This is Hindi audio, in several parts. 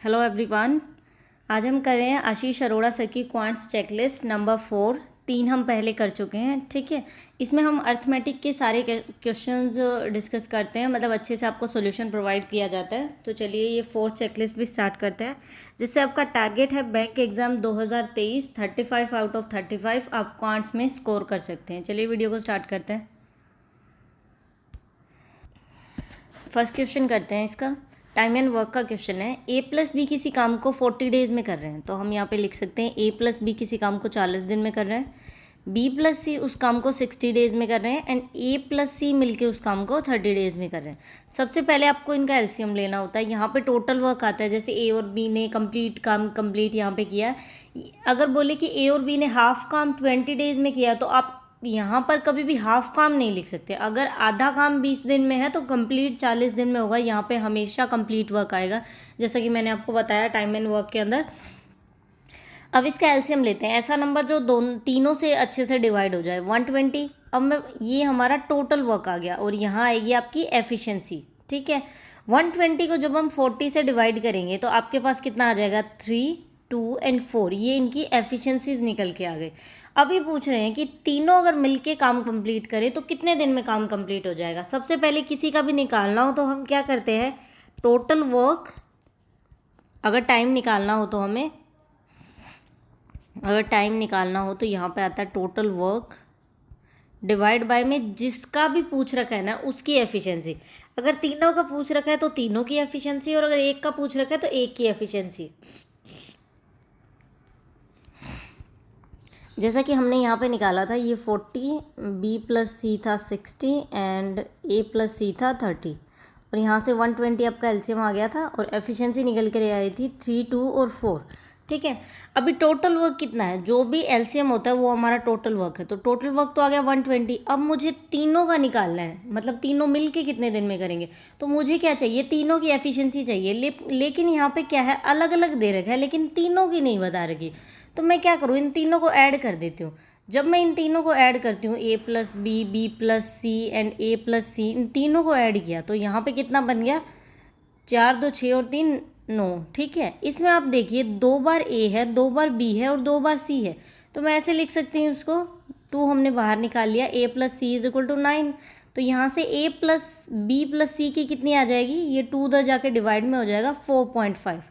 Hello everyone. आज हम कर रहे हैं आशीष अरोड़ा सर की क्वांट्स चेकलिस्ट नंबर 4। 3 हम पहले कर चुके हैं, ठीक है। इसमें हम अर्थमेटिक के सारे क्वेश्चंस डिस्कस करते हैं, मतलब अच्छे से आपको सॉल्यूशन प्रोवाइड किया जाता है। तो चलिए ये 4th चेकलिस्ट भी स्टार्ट करते हैं, जिससे आपका टारगेट है बैंक एग्जाम 2023 35 आउट ऑफ 35 आप क्वांट्स में स्कोर कर सकते हैं। चलिए वीडियो को स्टार्ट करते हैं। फर्स्ट क्वेश्चन करते हैं इसका। टाइम एंड वर्क का क्वेश्चन है। ए प्लस बी किसी काम को 40 डेज में कर रहे हैं, तो हम यहाँ पे लिख सकते हैं ए प्लस बी किसी काम को 40 दिन में कर रहे हैं, बी प्लस सी उस काम को 60 डेज में कर रहे हैं, एंड ए प्लस सी मिलके उस काम को 30 डेज में कर रहे हैं। सबसे पहले आपको इनका एलसीएम लेना होता है। यहाँ पे टोटल वर्क आता है, जैसे ए और बी ने कंप्लीट यहाँ पे किया। अगर बोले कि ए और बी ने हाफ काम 20 डेज में किया, तो आप यहाँ पर कभी भी हाफ काम नहीं लिख सकते। अगर आधा काम 20 दिन में है तो कंप्लीट 40 दिन में होगा। यहाँ पे हमेशा कंप्लीट वर्क आएगा, जैसा कि मैंने आपको बताया टाइम एंड वर्क के अंदर। अब इसका एलसीएम लेते हैं। ऐसा नंबर जो तीनों से अच्छे से डिवाइड हो जाए, 120। अब ये हमारा टोटल वर्क आ गया और यहाँ आएगी आपकी एफिशिएंसी, ठीक है। 120 को जब हम 40 से डिवाइड करेंगे तो आपके पास कितना आ जाएगा, 3, 2 एंड 4। ये इनकी एफिशिएंसीज निकल के आ गई। अभी पूछ रहे हैं कि तीनों अगर मिलके काम कंप्लीट करें तो कितने दिन में काम कंप्लीट हो जाएगा। सबसे पहले किसी का भी निकालना हो तो हम क्या करते हैं, टोटल वर्क, अगर टाइम निकालना हो तो हमें, अगर टाइम निकालना हो तो यहाँ पे आता है टोटल वर्क डिवाइड बाय में जिसका भी पूछ रखा है ना उसकी एफिशिएंसी। अगर तीनों का पूछ रखा है तो तीनों की एफिशिएंसी, और अगर एक का पूछ रखा है तो एक की एफिशिएंसी। जैसा कि हमने यहाँ पे निकाला था, ये 40, बी प्लस सी था 60 एंड ए प्लस सी था 30, और यहाँ से 120 आपका एलसीएम आ गया था और एफिशिएंसी निकल कर आई थी 3, 2 और 4, ठीक है। अभी टोटल वर्क कितना है, जो भी एलसीएम होता है वो हमारा टोटल वर्क है। तो टोटल वर्क तो आ गया 120। अब मुझे तीनों का निकालना है, मतलब तीनों मिल के कितने दिन में करेंगे। तो मुझे क्या चाहिए, तीनों की एफिशिएंसी चाहिए। लेकिन यहाँ पे क्या है, अलग अलग दे रखा है लेकिन तीनों की नहीं बता रखी। तो मैं क्या करूँ, इन तीनों को ऐड कर देती हूँ। जब मैं इन तीनों को ऐड करती हूँ, A plus B, B plus C and A plus C, इन तीनों को ऐड किया तो यहाँ पे कितना बन गया, 4, 2, 6 और 3, 9, ठीक है। इसमें आप देखिए 2 बार ए है, 2 बार बी है और 2 बार सी है। तो मैं ऐसे लिख सकती हूँ इसको, 2 हमने बाहर निकाल लिया, A plus C is equal to 9। तो यहाँ से A plus B plus C की कितनी आ जाएगी, ये 2 उधर जाके डिवाइड में हो जाएगा 4.5।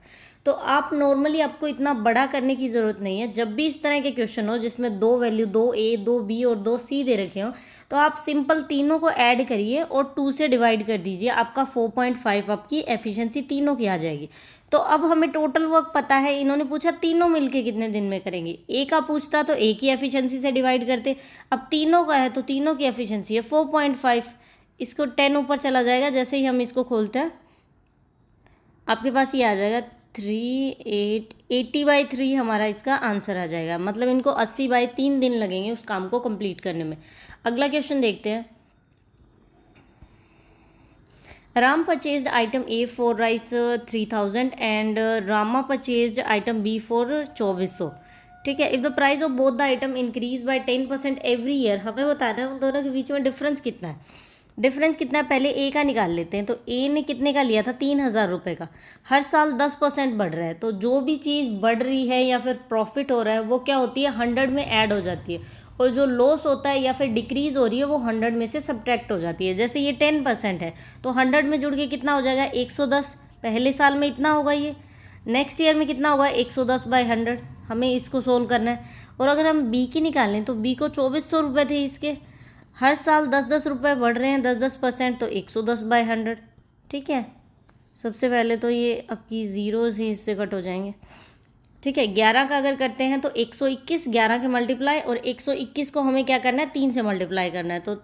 तो आप नॉर्मली, आपको इतना बड़ा करने की ज़रूरत नहीं है। जब भी इस तरह के क्वेश्चन हो जिसमें 2 वैल्यू, 2 ए, 2 बी और 2 सी दे रखे हो, तो आप सिंपल तीनों को ऐड करिए और 2 से डिवाइड कर दीजिए, आपका 4.5 आपकी एफिशिएंसी तीनों की आ जाएगी। तो अब हमें टोटल वर्क पता है। इन्होंने पूछा तीनों मिलके कितने दिन में करेंगे। ए का पूछता तो ए की एफिशिएंसी से डिवाइड करते। अब तीनों का है तो तीनों की एफिशिएंसी है 4.5। इसको 10 ऊपर चला जाएगा, जैसे ही हम इसको खोलते हैं आपके पास ये आ जाएगा 80/3 हमारा इसका आंसर आ जाएगा। मतलब इनको 80/3 दिन लगेंगे उस काम को कंप्लीट करने में। अगला क्वेश्चन देखते हैं। Ram purchased item A for rice 3000 and Rama purchased item B for 2400, ठीक है। If the price of both the item increase by 10% every year, हमें बताना है उन दोनों के बीच में डिफरेंस कितना है। डिफरेंस कितना है, पहले ए का निकाल लेते हैं। तो ए ने कितने का लिया था, 3000 रुपये का। हर साल 10% बढ़ रहा है, तो जो भी चीज़ बढ़ रही है या फिर प्रॉफिट हो रहा है वो क्या होती है, 100 में ऐड हो जाती है, और जो लॉस होता है या फिर डिक्रीज हो रही है वो 100 में से सब्ट्रैक्ट हो जाती है। जैसे ये 10% है तो 100 में जुड़ के कितना हो जाएगा, 110। पहले साल में इतना होगा, ये नेक्स्ट ईयर में कितना होगा, 110/100। हमें इसको सोल्व करना है। और अगर हम बी की निकालें तो बी को 2400 रुपये थे इसके, हर साल 10-10 रुपये बढ़ रहे हैं, 10-10%, तो 110/100, ठीक है। सबसे पहले तो ये आपकी ज़ीरोज़ ही इससे कट हो जाएंगे, ठीक है। 11 का अगर करते हैं तो 121, 11 के मल्टीप्लाई, और 121 को हमें क्या करना है, 3 से मल्टीप्लाई करना है, तो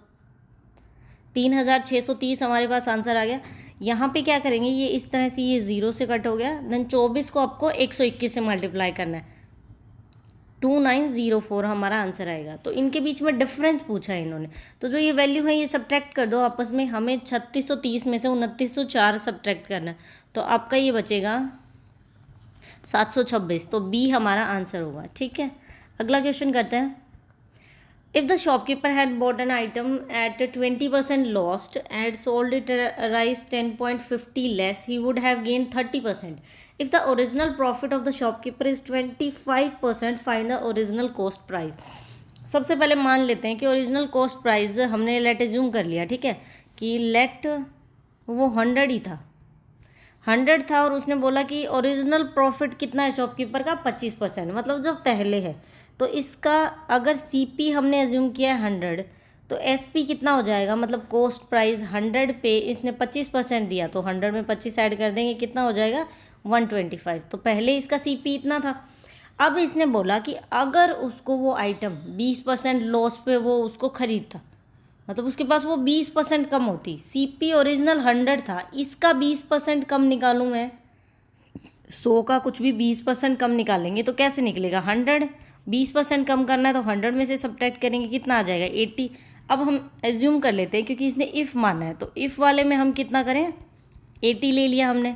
3630 हमारे पास आंसर आ गया। यहाँ पे क्या करेंगे, ये इस तरह से ये 0 से कट हो गया, देन 24 को आपको 121 से मल्टीप्लाई करना है, 2904 हमारा आंसर आएगा। तो इनके बीच में डिफरेंस पूछा है इन्होंने, तो जो ये वैल्यू है ये सब्ट्रैक्ट कर दो आपस में। हमें 3630 में से 2904 सब्ट्रैक्ट करना है, तो आपका ये बचेगा 726। तो बी हमारा आंसर होगा, ठीक है। अगला क्वेश्चन करते हैं। If the shopkeeper had bought an item at 20% lost and sold it at rice 10.50 less, he would have gained 30%. If the original profit of the shopkeeper is 25%, find the original cost price. सबसे पहले मान लेते हैं कि ओरिजिनल कॉस्ट प्राइस हमने लेट एज्यूम कर लिया, ठीक है, कि लेट वो 100 ही था, 100 था, और उसने बोला कि ओरिजिनल प्रॉफिट कितना है शॉपकीपर का, 25%, मतलब जो पहले है। तो इसका अगर सीपी हमने एज्यूम किया है 100, तो एसपी कितना हो जाएगा, मतलब कॉस्ट प्राइस 100 पे इसने 25% दिया, तो 100 में 25 ऐड कर देंगे, कितना हो जाएगा 125। तो पहले इसका सीपी इतना था। अब इसने बोला कि अगर उसको वो आइटम 20% लॉस पे वो उसको खरीदता, मतलब उसके पास वो 20% कम होती, सीपी ओरिजिनल 100 था, इसका 20% कम निकालूं मैं, 100 का कुछ भी 20% कम निकालेंगे तो कैसे निकलेगा, 100, 20% कम करना है तो 100 में से सब्ट्रैक्ट करेंगे, कितना आ जाएगा 80। अब हम एज्यूम कर लेते हैं क्योंकि इसने इफ़ माना है, तो इफ़ वाले में हम कितना करें, 80 ले लिया हमने,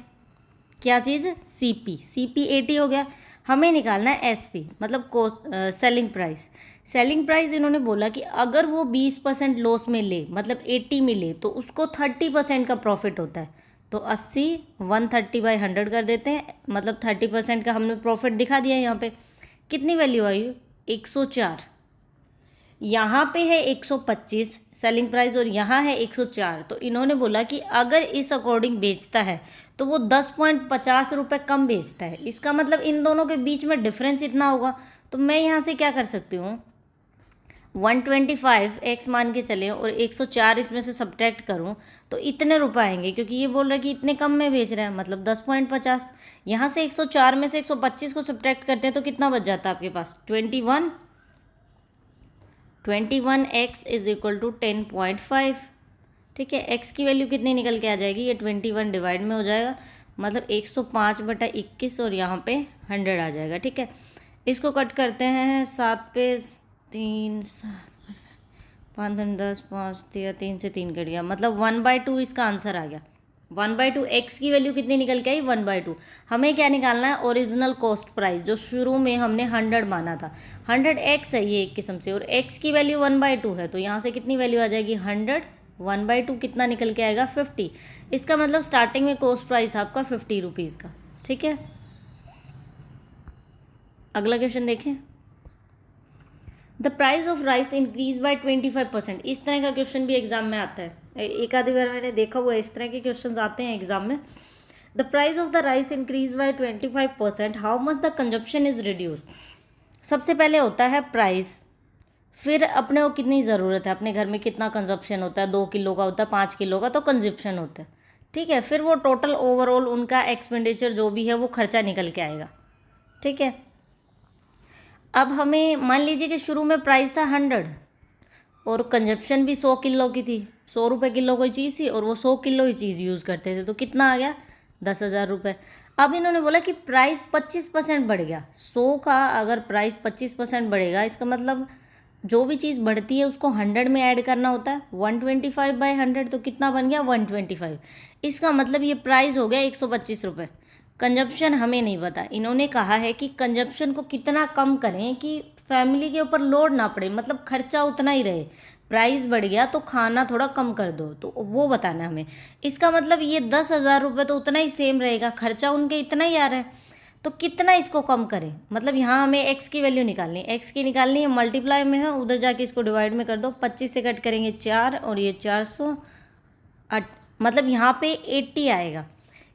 क्या चीज़, सीपी, सीपी 80 हो गया। हमें निकालना है एसपी, मतलब सेलिंग प्राइस। सेलिंग प्राइस इन्होंने बोला कि अगर वो 20% लॉस में ले, मतलब 80 में ले, तो उसको 30% का प्रॉफिट होता है। तो 80 130/100 कर देते हैं, मतलब 30% का हमने प्रॉफिट दिखा दिया। यहाँ पे कितनी वैल्यू आई, 104, यहाँ पे है 125 सेलिंग प्राइस और यहाँ है 104। तो इन्होंने बोला कि अगर इस अकॉर्डिंग बेचता है तो वो 10.50 रुपये कम बेचता है। इसका मतलब इन दोनों के बीच में डिफरेंस इतना होगा। तो मैं यहाँ से क्या कर सकती हूँ, 125 एक्स मान के चले और 104 इसमें से सब्ट्रैक्ट करूँ तो इतने रुपए आएंगे, क्योंकि ये बोल रहा है कि इतने कम में बेच रहे हैं, मतलब 10.50। यहाँ से 104 में से 125 को सब्ट्रैक्ट करते हैं तो कितना बच जाता है आपके पास, 21। 21x इज इक्वल टू 10.5, ठीक है। x की वैल्यू कितनी निकल के आ जाएगी, ये 21 डिवाइड में हो जाएगा, मतलब 105/21 और यहाँ पे 100 आ जाएगा, ठीक है। इसको कट करते हैं, 7 पे 3, 5 10 5 3 से 3 कट गया, मतलब 1/2 इसका आंसर आ गया। 1/2 एक्स की वैल्यू कितनी निकल के आई, 1/2। हमें क्या निकालना है, ओरिजिनल कॉस्ट प्राइस, जो शुरू में हमने 100 माना था। 100 एक्स है ये एक किस्म से, और एक्स की वैल्यू 1/2 है, तो यहाँ से कितनी वैल्यू आ जाएगी, 100, 1/2 कितना निकल के आएगा, 50। इसका मतलब स्टार्टिंग में कॉस्ट प्राइस था आपका 50 रुपीज़ का, ठीक है। अगला क्वेश्चन देखें, the price of rice increase by 25%। इस तरह का क्वेश्चन भी एग्जाम में आता है, एक आधी बार मैंने देखा हुआ है, इस तरह के क्वेश्चन आते हैं एग्जाम में। The price of the rice increase by 25%, how much the consumption is reduce. सबसे पहले होता है प्राइस, फिर अपने को कितनी ज़रूरत है, अपने घर में कितना कंजप्शन होता है, 2 किलो का होता है, 5 किलो का, तो कंजप्शन होता है, ठीक है। फिर वो टोटल ओवरऑल उनका एक्सपेंडिचर जो भी है वो खर्चा निकल के आएगा, ठीक है। अब हमें मान लीजिए कि शुरू में प्राइस था 100 और कंजप्शन भी 100 किलो की थी, 100 रुपये किलो कोई चीज़ थी और वो 100 किलो ही चीज़ यूज़ करते थे, तो कितना आ गया, 10,000 रुपये। अब इन्होंने बोला कि प्राइस 25% बढ़ गया, 100 का अगर प्राइस 25% बढ़ेगा, इसका मतलब जो भी चीज़ बढ़ती है उसको 100 में ऐड करना होता है, 125/100, तो कितना बन गया, 125। इसका मतलब ये प्राइस हो गया 125 रुपये। कंजप्शन हमें नहीं पता, इन्होंने कहा है कि कंजप्शन को कितना कम करें कि फैमिली के ऊपर लोड ना पड़े, मतलब खर्चा उतना ही रहे। प्राइस बढ़ गया तो खाना थोड़ा कम कर दो, तो वो बताना हमें। इसका मतलब ये 10,000 रुपये तो उतना ही सेम रहेगा, खर्चा उनके इतना ही आ रहा है, तो कितना इसको कम करें, मतलब यहाँ हमें एक्स की वैल्यू निकालनी है, एक्स की निकालनी है, मल्टीप्लाई में है, उधर जाके इसको डिवाइड में कर दो, 25 से कट करेंगे 4 और ये 400, मतलब यहाँ पे 80 आएगा,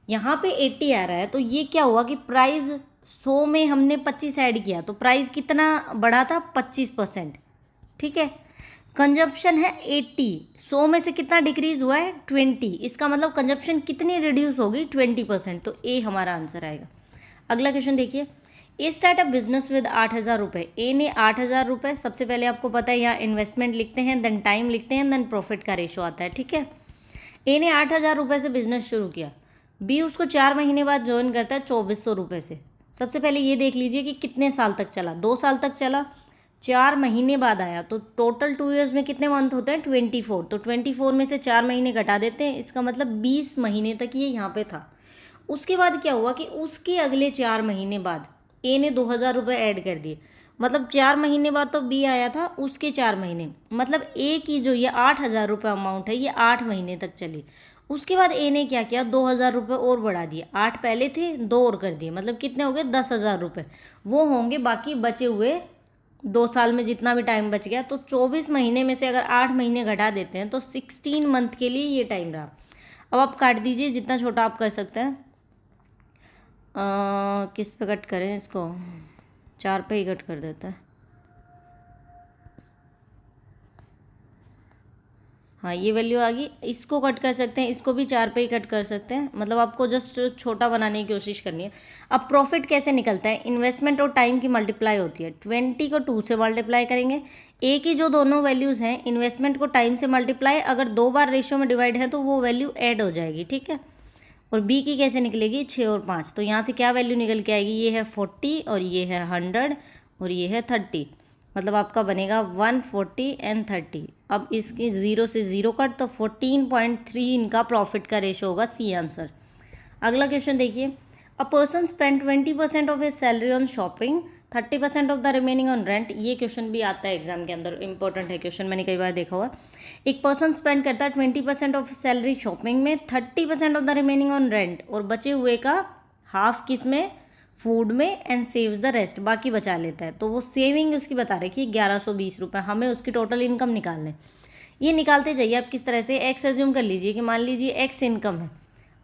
यहाँ पे 80 आ रहा है। तो ये क्या हुआ कि प्राइस 100 में हमने 25 ऐड किया, तो प्राइस कितना बढ़ा था, 25%, ठीक है। कंजप्शन है 80, 100 में से कितना डिक्रीज हुआ है, 20, इसका मतलब कंजप्शन कितनी रिड्यूस होगी, 20%, तो ए हमारा आंसर आएगा। अगला क्वेश्चन देखिए, ए स्टार्ट अप बिजनेस विद 8,000 रुपये। ए ने 8,000 रुपये, सबसे पहले आपको पता है यहाँ इन्वेस्टमेंट लिखते हैं, देन टाइम लिखते हैं, देन प्रॉफिट का रेशो आता है, ठीक है। ए ने 8,000 रुपये से बिजनेस शुरू किया, बी उसको 4 महीने बाद ज्वाइन करता है 2,400 रुपये से। सबसे पहले ये देख लीजिए कि कितने साल तक चला, 2 साल तक चला, 4 महीने बाद आया, तो टोटल 2 ईयर्स में कितने मंथ होते हैं, 24, तो 24 में से 4 महीने घटा देते हैं, इसका मतलब 20 महीने तक ये यहाँ पे था। उसके बाद क्या हुआ कि उसके अगले 4 महीने बाद ए ने 2,000 रुपये ऐड कर दिए, मतलब 4 महीने बाद तो बी आया था, उसके 4 महीने, मतलब ए की जो ये 8,000 रुपये अमाउंट है ये 8 महीने तक चली। उसके बाद ए ने क्या किया, 2,000 रुपये और बढ़ा दिए, 8 पहले थे 2 और कर दिए, मतलब कितने हो गए 10,000 रुपये। वो होंगे बाकी बचे हुए 2 साल में जितना भी टाइम बच गया। तो 24 महीने में से अगर 8 महीने घटा देते हैं तो 16 मंथ के लिए ये टाइम रहा। अब आप काट दीजिए जितना छोटा आप कर सकते हैं। किस पे कट करें इसको, 4 पे ही कट कर देता है। हाँ ये वैल्यू आ गई, इसको कट कर सकते हैं, इसको भी 4 पे ही कट कर सकते हैं, मतलब आपको जस्ट छोटा बनाने की कोशिश करनी है। अब प्रॉफिट कैसे निकलता है, इन्वेस्टमेंट और टाइम की मल्टीप्लाई होती है। 20 को 2 से मल्टीप्लाई करेंगे, ए की जो दोनों वैल्यूज़ हैं इन्वेस्टमेंट को टाइम से मल्टीप्लाई, अगर 2 बार रेशियो में डिवाइड है तो वो वैल्यू ऐड हो जाएगी, ठीक है। और बी की कैसे निकलेगी, 6 और 5, तो यहाँ से क्या वैल्यू निकल के आएगी, ये है 40 और ये है 100 और ये है 30, मतलब आपका बनेगा 140 एंड 30। अब इसकी 0 से 0 कट, तो 14.3 इनका प्रॉफिट का रेशो होगा, सी आंसर। अगला क्वेश्चन देखिए, a person spend 20% of his salary on shopping, 30% of the remaining on rent. ये क्वेश्चन भी आता है एग्जाम के अंदर, इंपॉर्टेंट है क्वेश्चन, मैंने कई बार देखा हुआ। एक पर्सन स्पेंड करता है 20% ऑफ सैलरी शॉपिंग में, 30% of the remaining on rent, और बचे हुए का हाफ किस में, फूड में, एंड सेव्स द रेस्ट, बाकी बचा लेता है। तो वो सेविंग उसकी बता रखी 1120 रुपये, हमें उसकी टोटल इनकम निकालने। ये निकालते जाइए आप किस तरह से, एक्स एज्यूम कर लीजिए कि मान लीजिए एक्स इनकम है,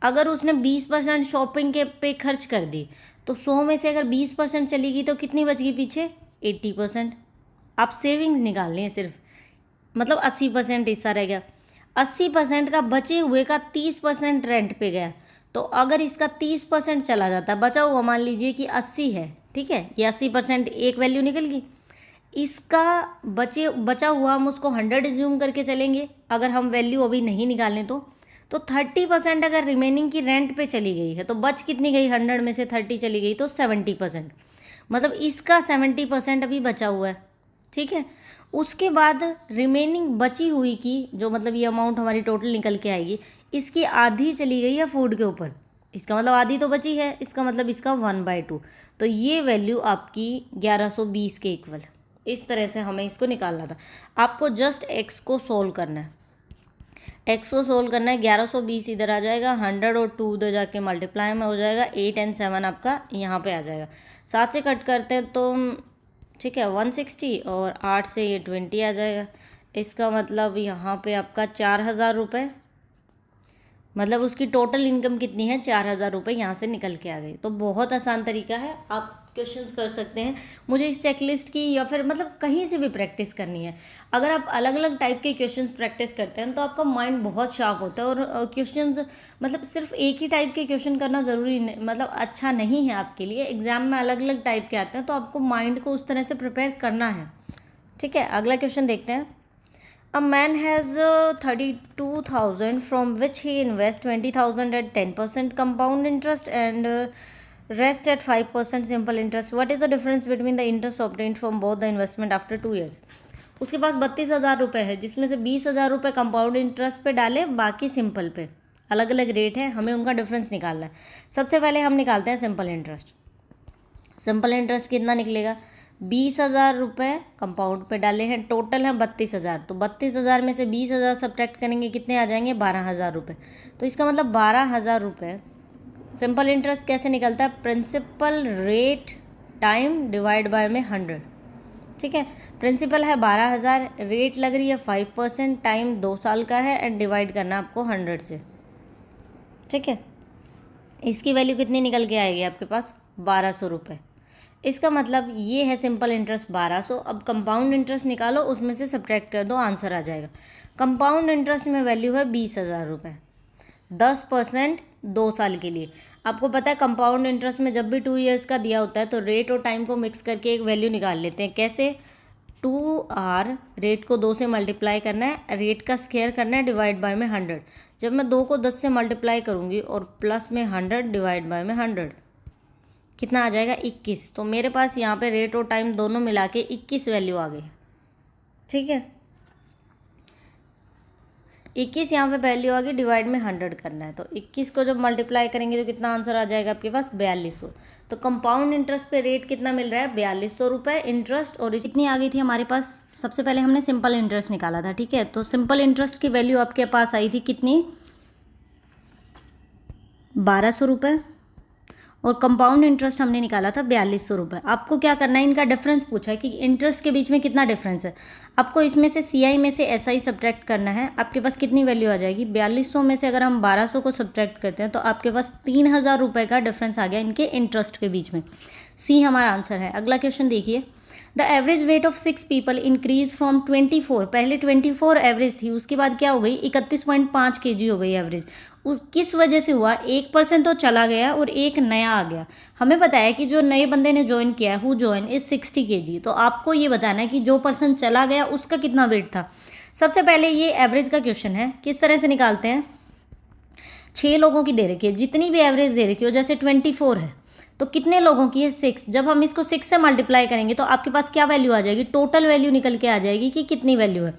अगर उसने 20% शॉपिंग के पे खर्च कर दी तो 100 में से अगर 20% चली गई तो कितनी बच गई पीछे, 80%। आप सेविंग्स निकालनी है सिर्फ, मतलब 80% हिस्सा रह गया, 80% का बचे हुए का 30% रेंट पे गया। तो अगर इसका 30% चला जाता, बचा हुआ मान लीजिए कि 80 है, ठीक है, ये 80% एक वैल्यू निकल गई, इसका बचा हुआ हम उसको 100 एज्यूम करके चलेंगे, अगर हम वैल्यू अभी नहीं निकालें तो 30% अगर रिमेनिंग की रेंट पे चली गई है तो बच कितनी गई, 100 में से 30 चली गई तो 70%, मतलब इसका 70% अभी बचा हुआ है, ठीक है। उसके बाद रिमेनिंग बची हुई की जो, मतलब ये अमाउंट हमारी टोटल निकल के आएगी, इसकी आधी चली गई है फूड के ऊपर, इसका मतलब आधी तो बची है, इसका मतलब इसका 1/2, तो ये वैल्यू आपकी 1120 के इक्वल। इस तरह से हमें इसको निकालना था। आपको जस्ट एक्स को सोल्व करना है, एक्स को सोल्व करना है, 1120 इधर आ जाएगा, 100 और 2 उधर जाके मल्टीप्लाई में हो जाएगा, 8 एंड 7 आपका यहाँ पे आ जाएगा। 7 से कट करते हैं तो ठीक है 160, और 8 से ये 20 आ जाएगा। इसका मतलब यहाँ पे आपका 4,000 रुपये, मतलब उसकी टोटल इनकम कितनी है, 4,000 रुपये यहाँ से निकल के आ गई। तो बहुत आसान तरीका है, आप क्वेश्चंस कर सकते हैं। मुझे इस चेकलिस्ट की या फिर मतलब कहीं से भी प्रैक्टिस करनी है, अगर आप अलग अलग टाइप के क्वेश्चंस प्रैक्टिस करते हैं तो आपका माइंड बहुत शार्प होता है। और क्वेश्चंस मतलब सिर्फ एक ही टाइप के क्वेश्चन करना ज़रूरी मतलब अच्छा नहीं है आपके लिए, एग्जाम में अलग अलग टाइप के आते हैं, तो आपको माइंड को उस तरह से प्रिपेयर करना है, ठीक है। अगला क्वेश्चन देखते हैं। A man has 32,000 from which he invests 20,000 at 10% compound interest and rest at 5% simple interest. What is the difference between the interest obtained from both the investment after 2 years? उसके पास 32,000 रुपये है, जिसमें से 20,000 रुपये कंपाउंड इंटरेस्ट पे डाले, बाकी सिंपल पे। अलग अलग रेट है, हमें उनका डिफरेंस निकालना है। सबसे पहले हम निकालते हैं सिंपल इंटरेस्ट। सिंपल इंटरेस्ट कितना निकलेगा, 20,000 रुपये कंपाउंड पे डाले हैं, टोटल है 32,000, तो 32,000 में से 20,000 सब्ट्रैक्ट करेंगे, कितने आ जाएंगे, 12,000 रुपये। तो इसका मतलब 12,000 रुपये। सिंपल इंटरेस्ट कैसे निकलता है, principal rate time divide by में 100, ठीक है। प्रिंसिपल है 12,000, रेट लग रही है 5%, टाइम 2 साल का है, एंड डिवाइड करना आपको 100 से, ठीक है। इसकी वैल्यू कितनी निकल के आएगी आपके पास, 1,200 रुपये। इसका मतलब ये है सिंपल इंटरेस्ट 1,200। अब कंपाउंड इंटरेस्ट निकालो, उसमें से सब्ट्रैक्ट कर दो, आंसर आ जाएगा। कंपाउंड इंटरेस्ट में वैल्यू है 20,000 रुपये, 10% 2 साल के लिए। आपको पता है कंपाउंड इंटरेस्ट में जब भी 2 ईयर्स का दिया होता है तो रेट और टाइम को मिक्स करके एक वैल्यू निकाल लेते हैं। कैसे, 2R, रेट को 2 से मल्टीप्लाई करना है, रेट का स्क्वायर करना है, डिवाइड बाय में 100। जब मैं 2 को 10 से मल्टीप्लाई करूँगी और प्लस में 100 डिवाइड बाय में 100, कितना आ जाएगा, 21। तो मेरे पास यहाँ पे रेट और टाइम दोनों मिला के 21 वैल्यू आ गई, ठीक है। 21 यहाँ पे वैल्यू आ गई, डिवाइड में 100 करना है, तो 21 को जब मल्टीप्लाई करेंगे तो कितना आंसर आ जाएगा आपके पास 4200। तो कंपाउंड इंटरेस्ट पे रेट कितना मिल रहा है 4200 रुपये इंटरेस्ट। और इतनी आ गई थी हमारे पास। सबसे पहले हमने सिंपल इंटरेस्ट निकाला था, ठीक है। तो सिंपल इंटरेस्ट की वैल्यू आपके पास आई थी कितनी 1200 रुपये, और कंपाउंड इंटरेस्ट हमने निकाला था 4200 रुपये। आपको क्या करना है, इनका डिफरेंस पूछा है कि इंटरेस्ट के बीच में कितना डिफरेंस है। आपको इसमें से CI में से SI सब्ट्रैक्ट करना है। आपके पास कितनी वैल्यू आ जाएगी 4200 में से अगर हम 1200 को सब्ट्रैक्ट करते हैं तो आपके पास 3000 रुपये का डिफरेंस आ गया इनके इंटरेस्ट के बीच में। C हमारा आंसर है। अगला क्वेश्चन देखिए, the average weight of 6 people increase from 24, पहले 24 एवरेज थी, उसके बाद क्या हो गई 31.5 kg हो गई एवरेज। किस वजह से हुआ, 1% तो चला गया और एक नया आ गया। हमें बताया कि जो नए बंदे ने ज्वाइन किया है, हु ज्वाइन इज 60 kg, तो आपको ये बताना है कि जो पर्सन चला गया उसका कितना वेट था। सबसे पहले ये एवरेज का क्वेश्चन है, किस तरह से निकालते हैं। 6 लोगों की दे रखी है, जितनी भी एवरेज दे रखी हो, जैसे 24 है तो कितने लोगों की है 6। जब हम इसको 6 से मल्टीप्लाई करेंगे तो आपके पास क्या वैल्यू आ जाएगी, टोटल वैल्यू निकल के आ जाएगी कि कितनी वैल्यू है।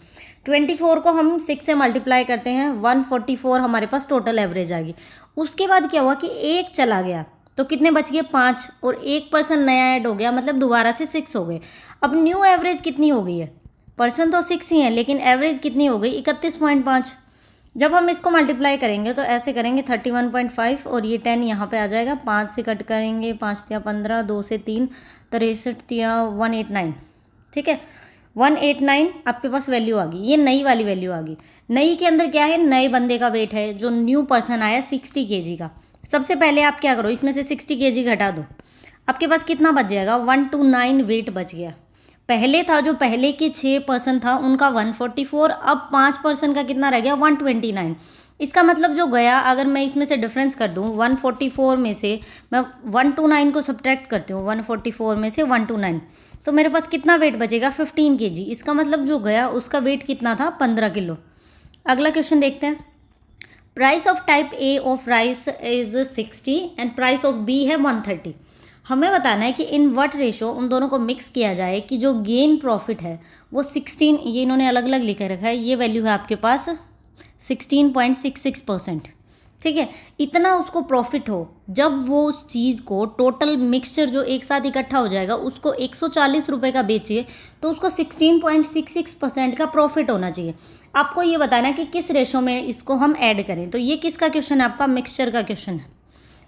24 को हम 6 से मल्टीप्लाई करते हैं, 144 हमारे पास टोटल एवरेज आ गई। उसके बाद क्या हुआ कि एक चला गया तो कितने बच गए 5, और 1% नया ऐड हो गया, मतलब दोबारा से 6 हो गए। अब न्यू एवरेज कितनी हो गई है, पर्सन तो 6 ही है लेकिन एवरेज कितनी हो गई 31.5। जब हम इसको मल्टीप्लाई करेंगे तो ऐसे करेंगे 31.5 और ये 10 यहाँ पे आ जाएगा, 5 से कट करेंगे, 5 या 15, 2 से 3, 63 या 189, ठीक है 189 आपके पास वैल्यू आ गई। ये नई वाली वैल्यू आ गई। नई के अंदर क्या है, नए बंदे का वेट है, जो न्यू पर्सन आया 60 kg का। सबसे पहले आप क्या करो, इसमें से 60 kg घटा दो, आपके पास कितना बच जाएगा 129 वेट बच गया। पहले था जो पहले के 6% था उनका 144, अब 5% का कितना रह गया 129। इसका मतलब जो गया, अगर मैं इसमें से डिफरेंस कर दूं 144 में से मैं 129 को सब्ट्रैक्ट करती हूँ, 144 में से 129, तो मेरे पास कितना वेट बचेगा 15 kg। इसका मतलब जो गया उसका वेट कितना था 15 किलो। अगला क्वेश्चन देखते हैं, price of type A of rice is 60 and price of B है 130। हमें बताना है कि इन व्हाट रेशो उन दोनों को मिक्स किया जाए कि जो गेन प्रॉफिट है वो 16, ये इन्होंने अलग अलग लिख रखा है, ये वैल्यू है आपके पास 16.66%, ठीक है। इतना उसको प्रॉफिट हो, जब वो उस चीज़ को टोटल मिक्सचर जो एक साथ इकट्ठा हो जाएगा उसको 140 रुपये का बेचिए तो उसको 16.66% का प्रॉफिट होना चाहिए। आपको ये बताना है कि किस रेशो में इसको हम ऐड करें। तो ये किसका क्वेश्चन है, आपका मिक्सचर का क्वेश्चन है।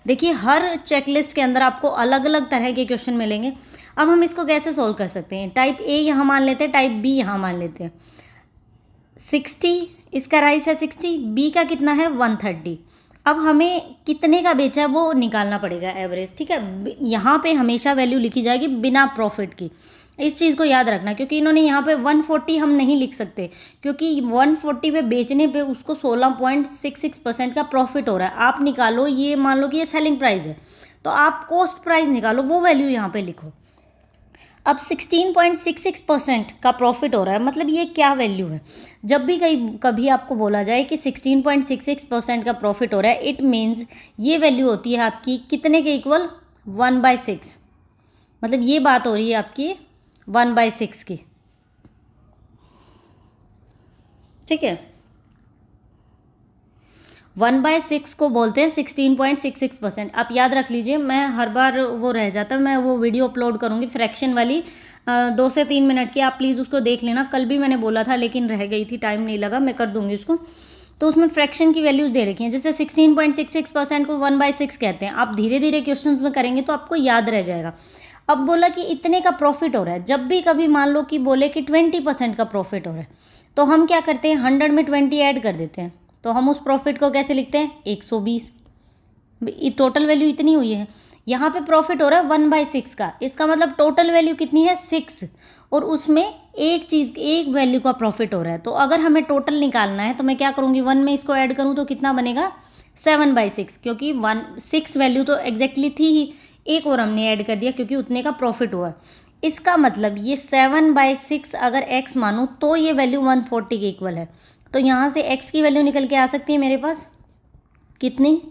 देखिए हर चेकलिस्ट के अंदर आपको अलग अलग तरह के क्वेश्चन मिलेंगे। अब हम इसको कैसे सॉल्व कर सकते हैं, टाइप A यहाँ मान लेते हैं, टाइप B यहाँ मान लेते हैं। 60 इसका राइस है 60, B का कितना है 130। अब हमें कितने का बेचा है वो निकालना पड़ेगा एवरेज, ठीक है। यहाँ पे हमेशा वैल्यू लिखी जाएगी बिना प्रॉफिट की, इस चीज़ को याद रखना, क्योंकि इन्होंने यहाँ पे 140 हम नहीं लिख सकते, क्योंकि 140 पे बेचने पे उसको 16.66% का प्रॉफिट हो रहा है। आप निकालो, ये मान लो कि ये सेलिंग प्राइस है तो आप कॉस्ट प्राइस निकालो, वो वैल्यू यहाँ पे लिखो। अब 16.66% का प्रॉफिट हो रहा है, मतलब ये क्या वैल्यू है। जब भी कभी आपको बोला जाए कि 16.66% का प्रॉफिट हो रहा है, इट मीन्स ये वैल्यू होती है आपकी कितने के इक्वल 1/6, मतलब ये बात हो रही है आपकी 1/6 की, ठीक है। 1/6 को बोलते हैं 16.66%। आप याद रख लीजिए, मैं हर बार वो रह जाता है, मैं वो वीडियो अपलोड करूँगी फ्रैक्शन वाली 2 से 3 मिनट की, आप प्लीज़ उसको देख लेना। कल भी मैंने बोला था लेकिन रह गई थी, टाइम नहीं लगा, मैं कर दूँगी उसको। तो उसमें फ्रैक्शन की वैल्यूज़ दे रखी हैं, जैसे 16.66% को 1/6 कहते हैं। आप धीरे धीरे क्वेश्चन में करेंगे तो आपको याद रह जाएगा। अब बोला कि इतने का प्रॉफिट हो रहा है, जब भी कभी मान लो कि बोले कि 20% का प्रॉफिट हो रहा है तो हम क्या करते हैं 100 में 20 ऐड कर देते हैं, तो हम उस प्रॉफिट को कैसे लिखते हैं 120। टोटल वैल्यू इतनी हुई है, यहाँ पे प्रॉफिट हो रहा है 1/6 का, इसका मतलब टोटल वैल्यू कितनी है 6, और उसमें एक वैल्यू का प्रॉफिट हो रहा है। तो अगर हमें टोटल निकालना है तो मैं क्या करूँगी 1 में इसको ऐड करूँ तो कितना बनेगा 7/6, क्योंकि 6 वैल्यू तो एग्जैक्टली थी ही, एक और हमने ऐड कर दिया क्योंकि उतने का प्रॉफिट हुआ। इसका मतलब ये 7/6 अगर x मानूँ तो ये वैल्यू 140 के इक्वल है। तो यहाँ से x की वैल्यू निकल के आ सकती है मेरे पास कितनी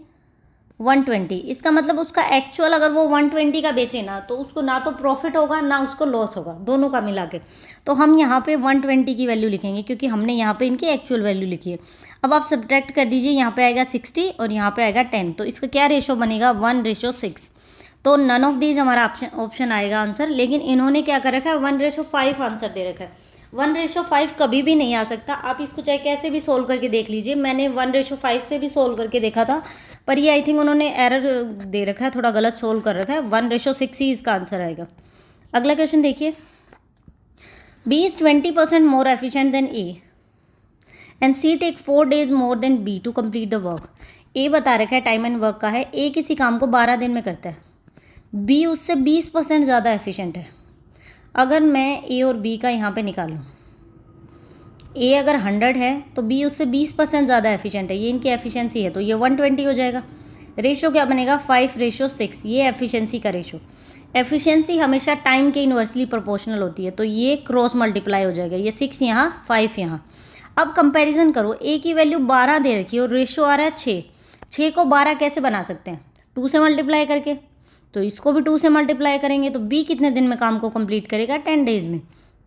120। इसका मतलब उसका एक्चुअल अगर वो 120 का बेचे ना तो उसको ना तो प्रॉफिट होगा ना उसको लॉस होगा, दोनों का मिला के। तो हम यहाँ पे 120 की वैल्यू लिखेंगे क्योंकि हमने यहाँ पे इनकी एक्चुअल वैल्यू लिखी है। अब आप सब्ट्रैक्ट कर दीजिए, यहाँ पे आएगा 60 और यहाँ पे आएगा 10, तो इसका क्या रेशो बनेगा 1:6। तो नन ऑफ दीज हमारा ऑप्शन आएगा आंसर। लेकिन इन्होंने क्या कर रखा है 1:5 आंसर दे रखा है। 1:5 कभी भी नहीं आ सकता, आप इसको चाहे कैसे भी सोल्व करके देख लीजिए। मैंने 1:5 से भी सोल्व करके देखा था, पर ये आई थिंक उन्होंने एरर दे रखा है, थोड़ा गलत सोल्व कर रखा है। 1:6 ही इसका आंसर आएगा। अगला क्वेश्चन देखिए, B is 20% more efficient than A and C take 4 days more than B to complete the work. A बता रखा है टाइम एंड वर्क का है, ए किसी काम को 12 दिन में करता है, बी उससे 20% ज़्यादा एफिशिएंट है। अगर मैं ए और बी का यहाँ पे निकालूँ, ए अगर 100 है तो बी उससे 20% ज़्यादा एफिशिएंट है, ये इनकी एफिशिएंसी है, तो ये 120 हो जाएगा। रेशो क्या बनेगा 5:6, ये एफिशिएंसी का रेशो। एफिशिएंसी हमेशा टाइम के इन्वर्सली प्रोपोर्शनल होती है, तो ये क्रॉस मल्टीप्लाई हो जाएगा, ये 6 यहाँ 5 यहाँ। अब कंपैरिजन करो, ए की वैल्यू 12 दे रखी है और रेशो आ रहा है 6। 6 को 12 कैसे बना सकते हैं 2 से मल्टीप्लाई करके, तो इसको भी 2 से मल्टीप्लाई करेंगे, तो बी कितने दिन में काम को कंप्लीट करेगा 10 days में,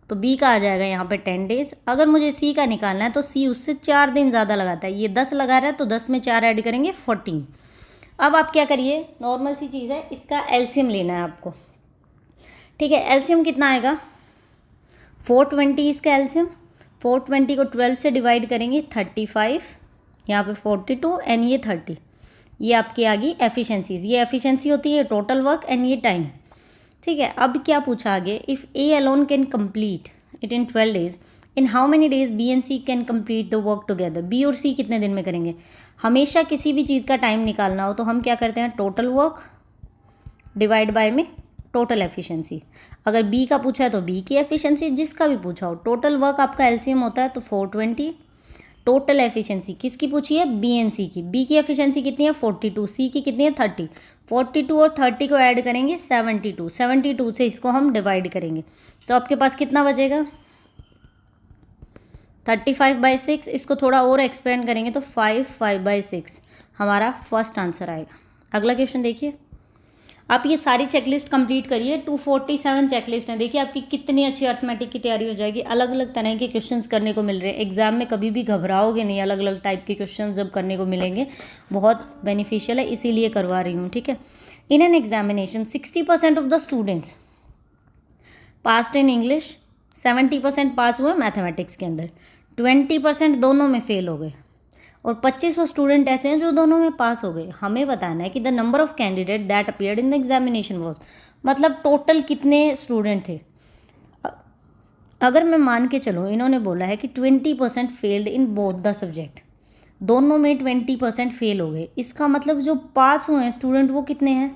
तो बी का आ जाएगा यहाँ पे 10 days। अगर मुझे सी का निकालना है तो सी उससे 4 दिन ज़्यादा लगाता है, ये 10 लगा रहा है तो 10 में 4 ऐड करेंगे 14। अब आप क्या करिए, नॉर्मल सी चीज़ है, इसका एलसीएम लेना है आपको। ठीक है, एलसीएम कितना आएगा 420, इसका एलसीएम 420 को 12 से डिवाइड करेंगे 35, यहाँ पे 42 एंड ये 30, ये आपकी आ गई एफिशिएंसीज। ये एफिशिएंसी होती है टोटल वर्क एंड ये टाइम। ठीक है, अब क्या पूछा आगे, if A alone can complete it in 12 days, in how many days B and C can complete the work together. B और सी कितने दिन में करेंगे। हमेशा किसी भी चीज़ का टाइम निकालना हो तो हम क्या करते हैं, टोटल वर्क डिवाइड बाय में टोटल एफिशिएंसी। अगर बी का पूछा है तो बी की एफिशिएंसी, जिसका भी पूछा हो, टोटल वर्क आपका एलसीएम होता है तो 420। टोटल एफिशिएंसी किसकी पूछी है, बी एंड सी की। बी की एफिशिएंसी कितनी है 42, सी की कितनी है 30। 42 और 30 को ऐड करेंगे 72, 72 से इसको हम डिवाइड करेंगे तो आपके पास कितना बचेगा 35/6। इसको थोड़ा और एक्सपेंड करेंगे तो 5/6 हमारा फर्स्ट आंसर आएगा। अगला क्वेश्चन देखिए, आप ये सारी चेकलिस्ट कंप्लीट करिए, 247 चेकलिस्ट हैं। देखिए आपकी कितनी अच्छी अर्थमेटिक की तैयारी हो जाएगी। अलग अलग तरह के क्वेश्चंस करने को मिल रहे हैं एग्जाम में, कभी भी घबराओगे नहीं। अलग अलग टाइप के क्वेश्चंस जब करने को मिलेंगे बहुत बेनिफिशियल है, इसीलिए करवा रही हूँ। ठीक है, in an examination 60% of the students passed in English, 70% पास हुए मैथमेटिक्स के अंदर, 20% दोनों में फेल हो गए और 2500 स्टूडेंट ऐसे हैं जो दोनों में पास हो गए। हमें बताना है कि the number of candidate that appeared in the examination was, मतलब टोटल कितने स्टूडेंट थे। अगर मैं मान के चलूँ, इन्होंने बोला है कि 20% failed in both the subject, दोनों में 20% फेल हो गए। इसका मतलब जो पास हुए हैं स्टूडेंट वो कितने हैं,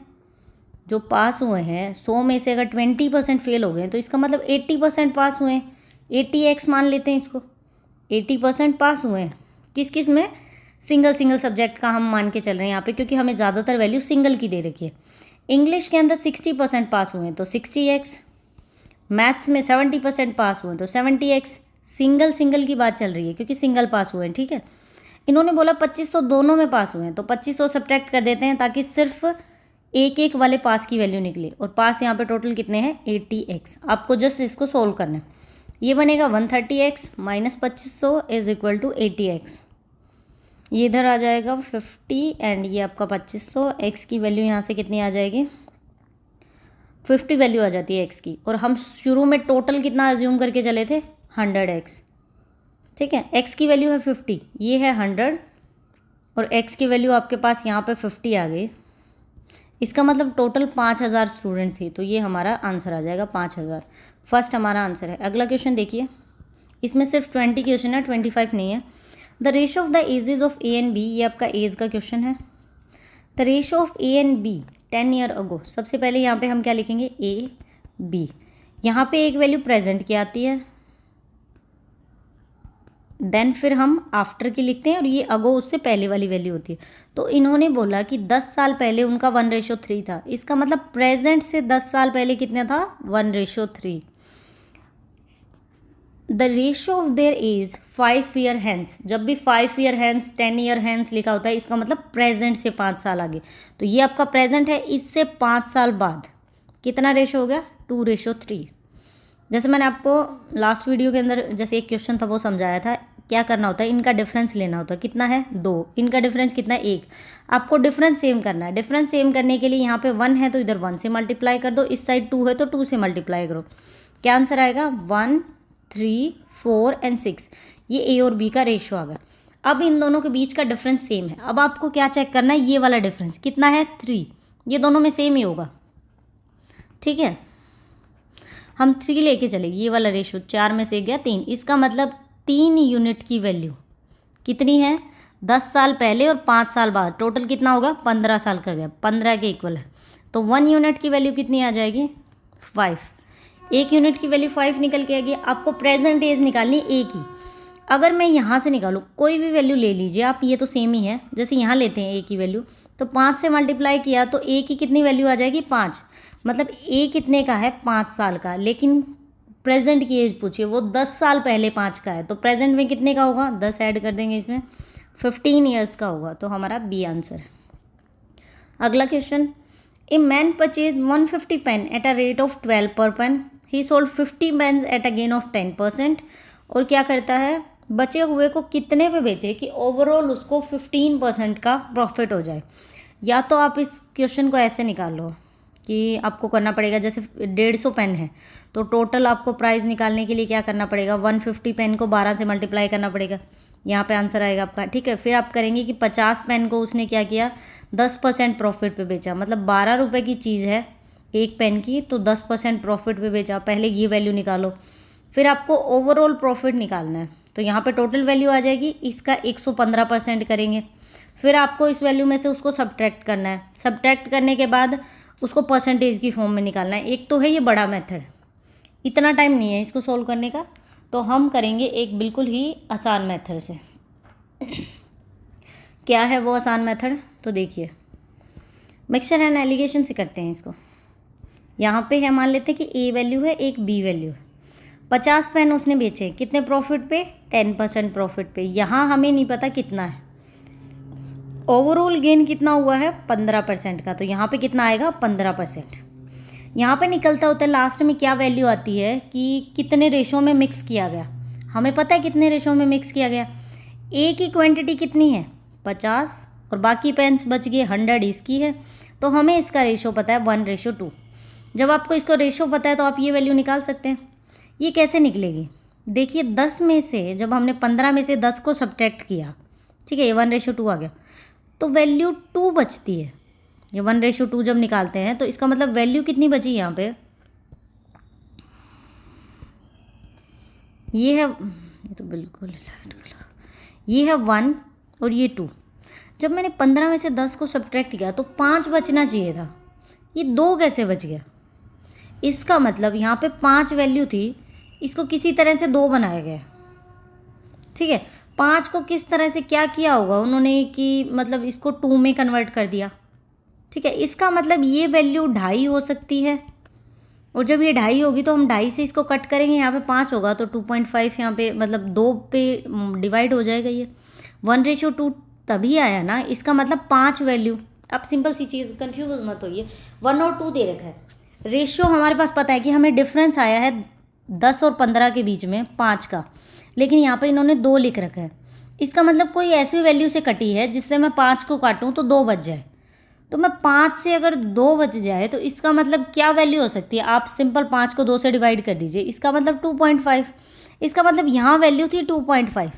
जो पास हुए हैं 100 में से अगर 20% फेल हो गए तो इसका मतलब 80% पास हुए हैं। 80x मान लेते हैं इसको, 80% पास हुए हैं किस किस में, सिंगल सब्जेक्ट का हम मान के चल रहे हैं यहाँ पे, क्योंकि हमें ज़्यादातर वैल्यू सिंगल की दे रखी है। इंग्लिश के अंदर 60% पास हुए हैं तो 60x, मैथ्स में 70% पास हुए हैं तो 70x। सिंगल की बात चल रही है क्योंकि सिंगल पास हुए हैं। ठीक है, इन्होंने बोला 2500 दोनों में पास हुए हैं तो 2500 सब्ट्रैक्ट कर देते हैं ताकि सिर्फ एक वाले पास की वैल्यू निकले, और पास यहाँ पे टोटल कितने हैं 80x। आपको जस्ट इसको सोल्व करना है, ये बनेगा 130x minus 2500 is equal to 80x। ये इधर आ जाएगा 50 एंड ये आपका 2500। x की वैल्यू यहाँ से कितनी आ जाएगी 50 वैल्यू आ जाती है x की, और हम शुरू में टोटल कितना अज्यूम करके चले थे 100x। ठीक है, x की वैल्यू है 50, ये है 100 और x की वैल्यू आपके पास यहाँ पे 50 आ गई। इसका मतलब टोटल 5000 स्टूडेंट थे, तो ये हमारा आंसर आ जाएगा 5000। फर्स्ट हमारा आंसर है। अगला क्वेश्चन देखिए, इसमें सिर्फ 20 क्वेश्चन है, 25 नहीं है। The ratio of the ages of A and B, ये आपका एज का क्वेश्चन है। The ratio of A and B 10 year ago, सबसे पहले यहाँ पे हम क्या लिखेंगे ए बी, यहाँ पे एक वैल्यू प्रेजेंट की आती है, देन फिर हम आफ्टर की लिखते हैं और ये अगो उससे पहले वाली वैल्यू होती है। तो इन्होंने बोला कि 10 साल पहले उनका 1:3 था, इसका मतलब प्रेजेंट से 10 साल पहले कितना था 1:3। The ratio of their age 5 year hence, जब भी 5 ईयर हैंस 10 ईयर हैंस लिखा होता है इसका मतलब प्रेजेंट से 5 साल आगे। तो ये आपका प्रेजेंट है, इससे 5 साल बाद कितना रेशियो हो गया, 2:3। जैसे मैंने आपको लास्ट वीडियो के अंदर जैसे एक क्वेश्चन था वो समझाया था, क्या करना होता है, इनका डिफरेंस लेना होता है, कितना है 2, इनका डिफरेंस कितना है 1। आपको डिफरेंस सेम करना है, डिफरेंस सेम करने के लिए यहाँ पे 1 है तो इधर 1 से मल्टीप्लाई कर दो, इस साइड 2 है तो 2 से मल्टीप्लाई करो, क्या आंसर आएगा 1, 3, 4 एंड 6। ये ए और बी का रेशियो आ गया। अब इन दोनों के बीच का डिफरेंस सेम है, अब आपको क्या चेक करना है, ये वाला डिफरेंस कितना है 3, ये दोनों में सेम ही होगा, ठीक है। हम 3 लेके चले, ये वाला रेशियो 4 में से गया 3, इसका मतलब 3 यूनिट की वैल्यू कितनी है, 10 साल पहले और 5 साल बाद, टोटल कितना होगा 15 साल का गया, 15 के इक्वल है। तो 1 यूनिट की वैल्यू कितनी आ जाएगी 5, 1 यूनिट की वैल्यू 5 निकल के आएगी। आपको प्रेजेंट एज निकालनी ए की, अगर मैं यहाँ से निकालूँ कोई भी वैल्यू ले लीजिए आप, ये तो सेम ही है, जैसे यहाँ लेते हैं ए की वैल्यू, तो 5 से मल्टीप्लाई किया तो ए की कितनी वैल्यू आ जाएगी 5, मतलब ए कितने का है 5 साल का, लेकिन प्रेजेंट की एज पूछिए वो 10 साल पहले 5 का है, तो प्रेजेंट में कितने का होगा, 10 ऐड कर देंगे इसमें, 15 ईयर्स का होगा, तो हमारा बी आंसर है। अगला question, A man purchase 150 pen at a rate of 12 per pen, he sold 50 pens at a gain of 10%, और क्या करता है, बचे हुए को कितने पे बेचे कि ओवरऑल उसको 15% का प्रॉफिट हो जाए। या तो आप इस क्वेश्चन को ऐसे निकाल लो कि आपको करना पड़ेगा, जैसे 150 पेन है तो टोटल आपको प्राइस निकालने के लिए क्या करना पड़ेगा, 150 पेन को 12 से मल्टीप्लाई करना पड़ेगा, यहाँ पे आंसर आएगा आपका, ठीक है। फिर आप करेंगे कि 50 पेन को उसने क्या किया 10% प्रॉफिट पे बेचा, मतलब 12 रुपये की चीज़ है एक पेन की, तो 10% प्रॉफिट पे बेचा, पहले ये वैल्यू निकालो। फिर आपको ओवरऑल प्रॉफिट निकालना है, तो यहाँ पे टोटल वैल्यू आ जाएगी, इसका 115% करेंगे, फिर आपको इस वैल्यू में से उसको सब्ट्रैक्ट करना है, सब्ट्रैक्ट करने के बाद उसको परसेंटेज की फॉर्म में निकालना है। एक तो है ये बड़ा मेथड, इतना टाइम नहीं है इसको सॉल्व करने का, तो हम करेंगे एक बिल्कुल ही आसान मेथड से। क्या है वो आसान मेथड, तो देखिए मिक्सचर एंड एलिगेशन से करते हैं इसको। यहाँ पे है, मान लेते हैं कि ए वैल्यू है, एक बी वैल्यू है, 50 पेन उसने बेचे, कितने प्रॉफिट पे 10% प्रॉफिट पे, यहाँ हमें नहीं पता कितना है, ओवरऑल गेन कितना हुआ है 15% का, तो यहाँ पे कितना आएगा 15%। यहाँ पे निकलता होता है लास्ट में क्या वैल्यू आती है कि कितने रेशो में मिक्स किया गया, हमें पता है कितने रेशो में मिक्स किया गया, ए की क्वांटिटी कितनी है 50 और बाकी पेन्स बच गए 100 इसकी है, तो हमें इसका रेशो पता है 1:2। जब आपको इसको रेशो पता है तो आप ये वैल्यू निकाल सकते हैं। ये कैसे निकलेगी, देखिए 10 में से जब हमने 15 में से 10 को सब्ट्रैक्ट किया, ठीक है, ये 1:2 आ गया, तो वैल्यू 2 बचती है। ये 1:2 जब निकालते हैं तो इसका मतलब वैल्यू कितनी बची यहाँ पे, ये है, ये तो बिल्कुल लाइट कलर, ये है 1 और ये 2। जब मैंने 15 में से 10 को सब्ट्रैक्ट किया तो 5 बचना चाहिए था, ये 2 कैसे बच गया, इसका मतलब यहाँ पे 5 वैल्यू थी, इसको किसी तरह से 2 बनाया गया, ठीक है। 5 को किस तरह से क्या किया होगा उन्होंने कि मतलब इसको 2 में कन्वर्ट कर दिया, ठीक है। इसका मतलब ये वैल्यू 2.5 हो सकती है, और जब ये 2.5 होगी तो हम 2.5 से इसको कट करेंगे, यहाँ पे 5 होगा तो 2.5 यहाँ पे मतलब 2 पे डिवाइड हो जाएगा, ये 1:2 तभी आया ना, इसका मतलब 5 वैल्यू। अब सिंपल सी चीज़, कन्फ्यूज मत होइए, 1 और 2 दे रखा है, रेशियो हमारे पास पता है कि हमें डिफरेंस आया है 10 और 15 के बीच में 5 का, लेकिन यहाँ पे इन्होंने 2 लिख रखा है, इसका मतलब कोई ऐसी वैल्यू से कटी है जिससे मैं 5 को काटूँ तो 2 बच जाए, तो मैं 5 से अगर 2 बच जाए तो इसका मतलब क्या वैल्यू हो सकती है, आप सिंपल 5 को 2 से डिवाइड कर दीजिए, इसका मतलब 2.5, इसका मतलब यहाँ वैल्यू थी 2.5,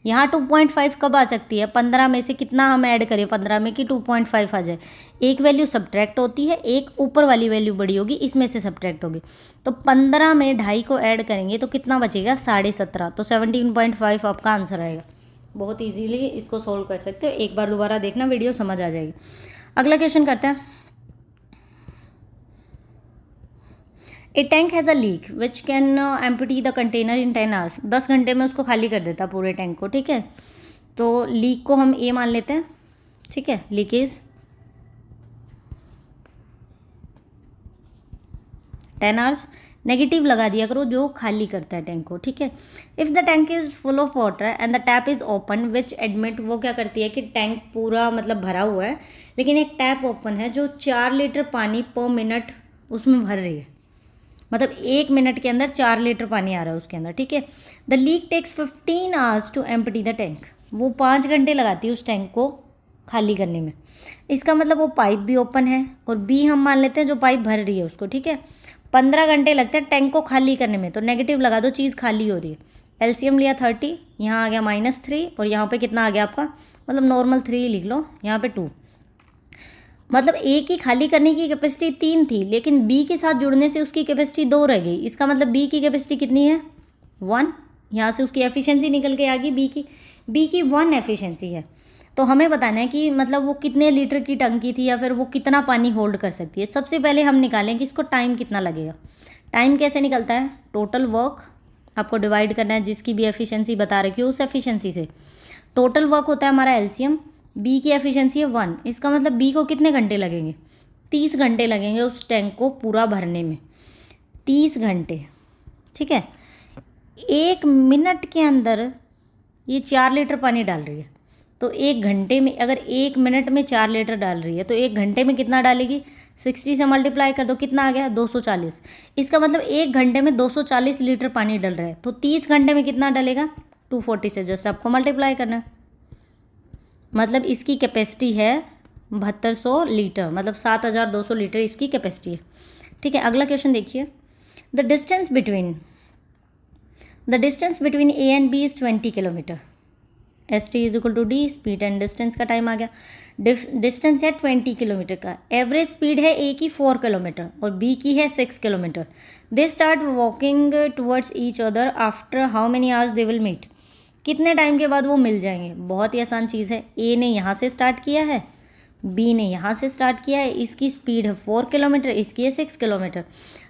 यहाँ 2.5 कब आ सकती है, 15 में से कितना हम ऐड करें 15 में कि 2.5 आ जाए, एक वैल्यू सब्ट्रैक्ट होती है, एक ऊपर वाली वैल्यू बड़ी होगी इसमें से सब्ट्रैक्ट होगी, तो 15 में 2.5 को ऐड करेंगे तो कितना बचेगा 17.5, तो 17.5 आपका आंसर आएगा। बहुत ईजीली इसको सोल्व कर सकते हो, एक बार दोबारा देखना वीडियो समझ आ जाएगी। अगला क्वेश्चन करते हैं, a tank has a leak which can empty the container in 10 hours, 10 घंटे में उसको खाली कर देता पूरे टैंक को, ठीक है। तो लीक को हम ए मान लेते हैं, ठीक है, लीकेज 10 आवर्स, नेगेटिव लगा दिया करो जो खाली करता है टैंक को, ठीक है। If the tank is full of water and the tap is open which admit, वो क्या करती है कि टैंक पूरा मतलब भरा हुआ है लेकिन एक टैप ओपन है जो 4 लीटर पानी पर मिनट उसमें भर रही है, मतलब 1 मिनट के अंदर 4 लीटर पानी आ रहा है उसके अंदर, ठीक है। The leak takes 15 hours to empty the tank, वो 5 घंटे लगाती है उस टैंक को खाली करने में। इसका मतलब वो पाइप भी ओपन है और बी हम मान लेते हैं जो पाइप भर रही है उसको, ठीक है। 15 घंटे लगते हैं टैंक को खाली करने में, तो नेगेटिव लगा दो, चीज़ खाली हो रही है। एलसीएम लिया 30, यहाँ आ गया -3 और यहाँ पे कितना आ गया आपका, मतलब नॉर्मल 3 लिख लो, यहाँ पे 2, मतलब ए की खाली करने की कैपेसिटी 3 थी लेकिन बी के साथ जुड़ने से उसकी कैपेसिटी 2 रह गई। इसका मतलब बी की कैपेसिटी कितनी है, 1। यहाँ से उसकी एफिशिएंसी निकल के आ गई बी की 1 एफिशिएंसी है। तो हमें बताना है कि मतलब वो कितने लीटर की टंकी थी या फिर वो कितना पानी होल्ड कर सकती है। सबसे पहले हम निकालें कि इसको टाइम कितना लगेगा। टाइम कैसे निकलता है, टोटल वर्क आपको डिवाइड करना है जिसकी भी एफिशिएंसी बता रखी हो उस एफिशिएंसी से। टोटल वर्क होता है हमारा एलसीएम, बी की एफिशिएंसी है 1, इसका मतलब बी को कितने घंटे लगेंगे, 30 घंटे लगेंगे उस टैंक को पूरा भरने में, 30 घंटे, ठीक है। 1 मिनट के अंदर ये 4 लीटर पानी डाल रही है, तो 1 घंटे में अगर 1 मिनट में 4 लीटर डाल रही है तो 1 घंटे में कितना डालेगी, 60 से मल्टीप्लाई कर दो, कितना आ गया 240। इसका मतलब 1 घंटे में 240 लीटर पानी डल रहा है, तो 30 घंटे में कितना डलेगा, 240 से जस्ट आपको मल्टीप्लाई करना है। मतलब इसकी कैपेसिटी है 7200 लीटर, मतलब 7200 लीटर इसकी कैपेसिटी है, ठीक है। अगला क्वेश्चन देखिए, the distance between A and B is 20 kilometre, S T is equal to D, speed and distance का टाइम आ गया। डिस्टेंस है 20 किलोमीटर का, एवरेज स्पीड है ए की 4 किलोमीटर और बी की है 6 kilometre. They start walking towards each other after how many hours they will meet, कितने टाइम के बाद वो मिल जाएंगे। बहुत ही आसान चीज़ है, ए ने यहाँ से स्टार्ट किया है, बी ने यहाँ से स्टार्ट किया है, इसकी स्पीड है 4 किलोमीटर, इसकी है 6 किलोमीटर।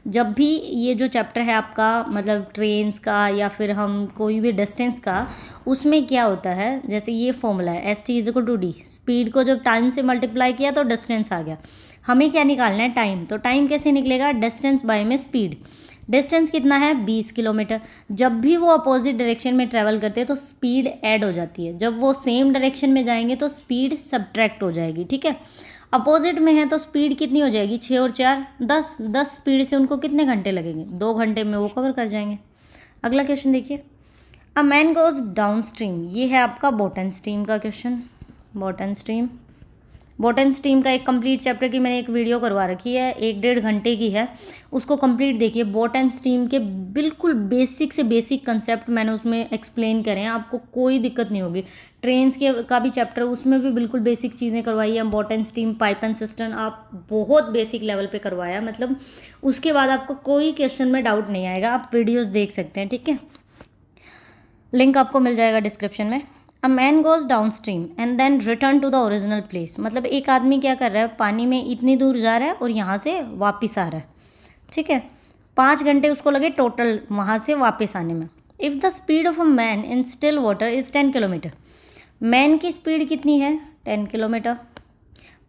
जब भी ये जो चैप्टर है आपका मतलब ट्रेन्स का या फिर हम कोई भी डिस्टेंस का, उसमें क्या होता है, जैसे ये फॉर्मूला है S T is equal to D, speed को जब टाइम से मल्टीप्लाई किया तो डिस्टेंस आ गया। हमें क्या निकालना है, टाइम। तो टाइम कैसे निकलेगा, डिस्टेंस बाय में स्पीड। डिस्टेंस कितना है 20 किलोमीटर। जब भी वो अपोजिट डायरेक्शन में ट्रैवल करते हैं तो स्पीड ऐड हो जाती है, जब वो सेम डायरेक्शन में जाएंगे तो स्पीड सब्ट्रैक्ट हो जाएगी, ठीक है। अपोजिट में है तो स्पीड कितनी हो जाएगी, 6 और 4 10, 10 स्पीड से उनको कितने घंटे लगेंगे, 2 घंटे में वो कवर कर जाएंगे। अगला क्वेश्चन देखिए, अ मैन गोज डाउन स्ट्रीम, ये है आपका बॉटम स्ट्रीम का क्वेश्चन। बॉटम स्ट्रीम का एक कंप्लीट चैप्टर की मैंने एक वीडियो करवा रखी है, 1-1.5 घंटे की है, उसको कंप्लीट देखिए। बॉटम स्ट्रीम के बिल्कुल बेसिक से बेसिक कंसेप्ट मैंने उसमें एक्सप्लेन करे हैं, आपको कोई दिक्कत नहीं होगी। ट्रेन्स के का भी चैप्टर, उसमें भी बिल्कुल बेसिक चीज़ें करवाई है। Bottom stream, pipe and system आप बहुत बेसिक लेवल पे करवाया, मतलब उसके बाद आपको कोई क्वेश्चन में डाउट नहीं आएगा, आप वीडियोज़ देख सकते हैं, ठीक है। लिंक आपको मिल जाएगा डिस्क्रिप्शन में। A man goes down stream and then return to the original place, मतलब एक आदमी क्या कर रहा है, पानी में इतनी दूर जा रहा है और यहाँ से वापस आ रहा है, ठीक है। 5 घंटे उसको लगे टोटल वहाँ से वापस आने में। If the speed of a man in still water is 10 kilometre, man की स्पीड कितनी है 10 किलोमीटर।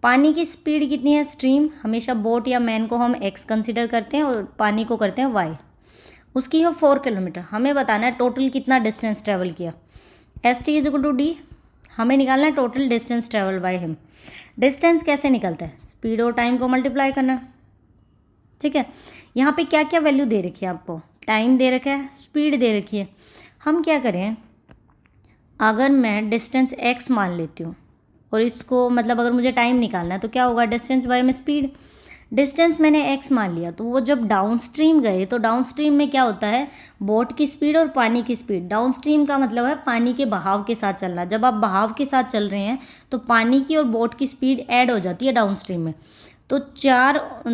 पानी की स्पीड कितनी है, स्ट्रीम, हमेशा बोट या मैन को हम x कंसिडर करते हैं और पानी को करते हैं y, उसकी है 4 किलोमीटर। हमें बताना है टोटल कितना डिस्टेंस ट्रैवल किया। S T is equal to D, हमें निकालना है total distance travel by him. Distance कैसे निकलता है, स्पीड और टाइम को मल्टीप्लाई करना, ठीक है। यहाँ पे क्या क्या वैल्यू दे रखी है आपको, टाइम दे रखा है, स्पीड दे रखी है। हम क्या करें, अगर मैं डिस्टेंस x मान लेती हूँ और इसको मतलब अगर मुझे टाइम निकालना है तो क्या होगा, डिस्टेंस बाय में स्पीड। डिस्टेंस मैंने x मान लिया, तो वो जब डाउन स्ट्रीम गए तो डाउन स्ट्रीम में क्या होता है, बोट की स्पीड और पानी की स्पीड। डाउन स्ट्रीम का मतलब है पानी के बहाव के साथ चलना। जब आप बहाव के साथ चल रहे हैं तो पानी की और बोट की स्पीड ऐड हो जाती है डाउन स्ट्रीम में। तो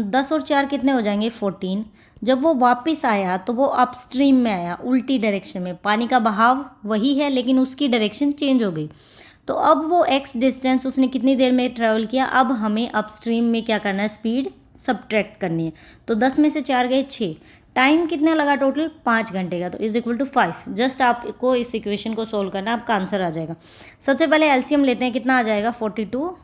10 और 4 कितने हो जाएंगे 14। जब वो वापस आया तो वो अप स्ट्रीम में आया, उल्टी डायरेक्शन में। पानी का बहाव वही है लेकिन उसकी डायरेक्शन चेंज हो गई। तो अब वो x डिस्टेंस उसने कितनी देर में ट्रैवल किया, अब हमें अपस्ट्रीम में क्या करना है, स्पीड सब्ट्रैक्ट करनी है। तो 10 में से 4 गए 6, टाइम कितना लगा टोटल 5 घंटे का, तो इज इक्वल टू 5। जस्ट आपको इस इक्वेशन को सोल्व करना, आपका आंसर आ जाएगा। सबसे पहले एलसीएम लेते हैं, कितना आ जाएगा 42,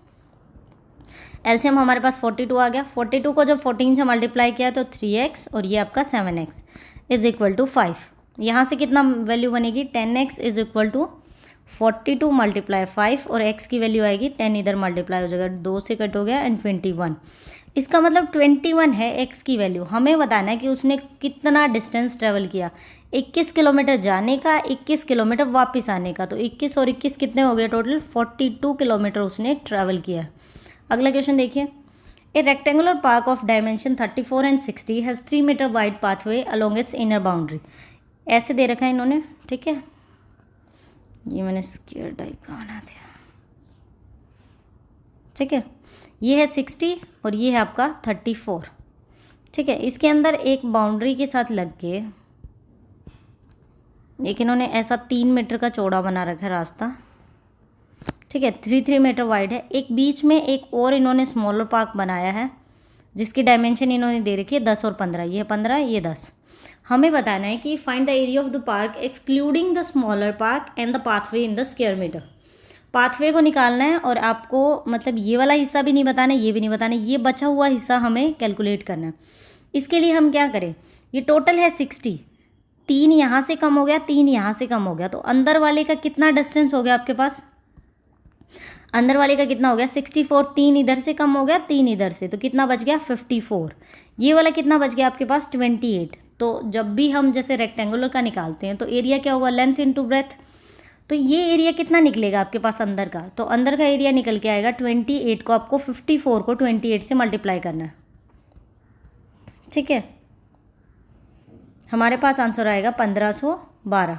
एलसीएम हमारे पास 42 आ गया। 42 को जब 14 से मल्टीप्लाई किया तो 3x और ये आपका 7x इज इक्वल टू 5। यहाँ से कितना वैल्यू बनेगी, 10x is equal to 42 multiply 5 और x की वैल्यू आएगी 10, इधर मल्टीप्लाई हो जाएगा, 2 से कट हो गया एंड 21। इसका मतलब 21 है x की वैल्यू। हमें बताना है कि उसने कितना डिस्टेंस ट्रेवल किया, 21 किलोमीटर जाने का, 21 किलोमीटर वापस आने का। तो 21 और 21 कितने हो गए, टोटल 42 किलोमीटर उसने ट्रैवल किया। अगला क्वेश्चन देखिए। A rectangular park of dimension 34 and 60 has 3 metre wide pathway along its inner boundary. ऐसे दे रखा है इन्होंने, ठीक है, ये मैंने स्क्वायर टाइप का बना दिया, ठीक है। ये है 60 और ये है आपका 34, ठीक है। इसके अंदर एक बाउंड्री के साथ लग के एक इन्होंने ऐसा 3 मीटर का चौड़ा बना रखा है रास्ता, ठीक है, 3 मीटर वाइड है। एक बीच में एक और इन्होंने स्मॉलर पार्क बनाया है जिसकी डायमेंशन इन्होंने दे रखी है 10 और 15, ये 15 ये 10। हमें बताना है कि find the area of the park excluding the smaller park and the pathway in the square metre. Pathway को निकालना है और आपको मतलब ये वाला हिस्सा भी नहीं बताना है, ये भी नहीं बताना है, ये बचा हुआ हिस्सा हमें कैलकुलेट करना है। इसके लिए हम क्या करें, ये टोटल है 60, 3 यहाँ से कम हो गया, 3 यहाँ से कम हो गया, तो अंदर वाले का कितना डिस्टेंस हो गया आपके पास, अंदर वाले का कितना हो गया 64, 3 इधर से कम हो गया, 3 इधर से, तो कितना बच गया 54। ये वाला कितना बच गया आपके पास 28। तो जब भी हम जैसे रेक्टेंगुलर का निकालते हैं तो एरिया क्या होगा, लेंथ इनटू ब्रेथ। तो ये एरिया कितना निकलेगा आपके पास अंदर का, तो अंदर का एरिया निकल के आएगा 28 को आपको 54 को 28 से मल्टीप्लाई करना है, ठीक है। हमारे पास आंसर आएगा 1512,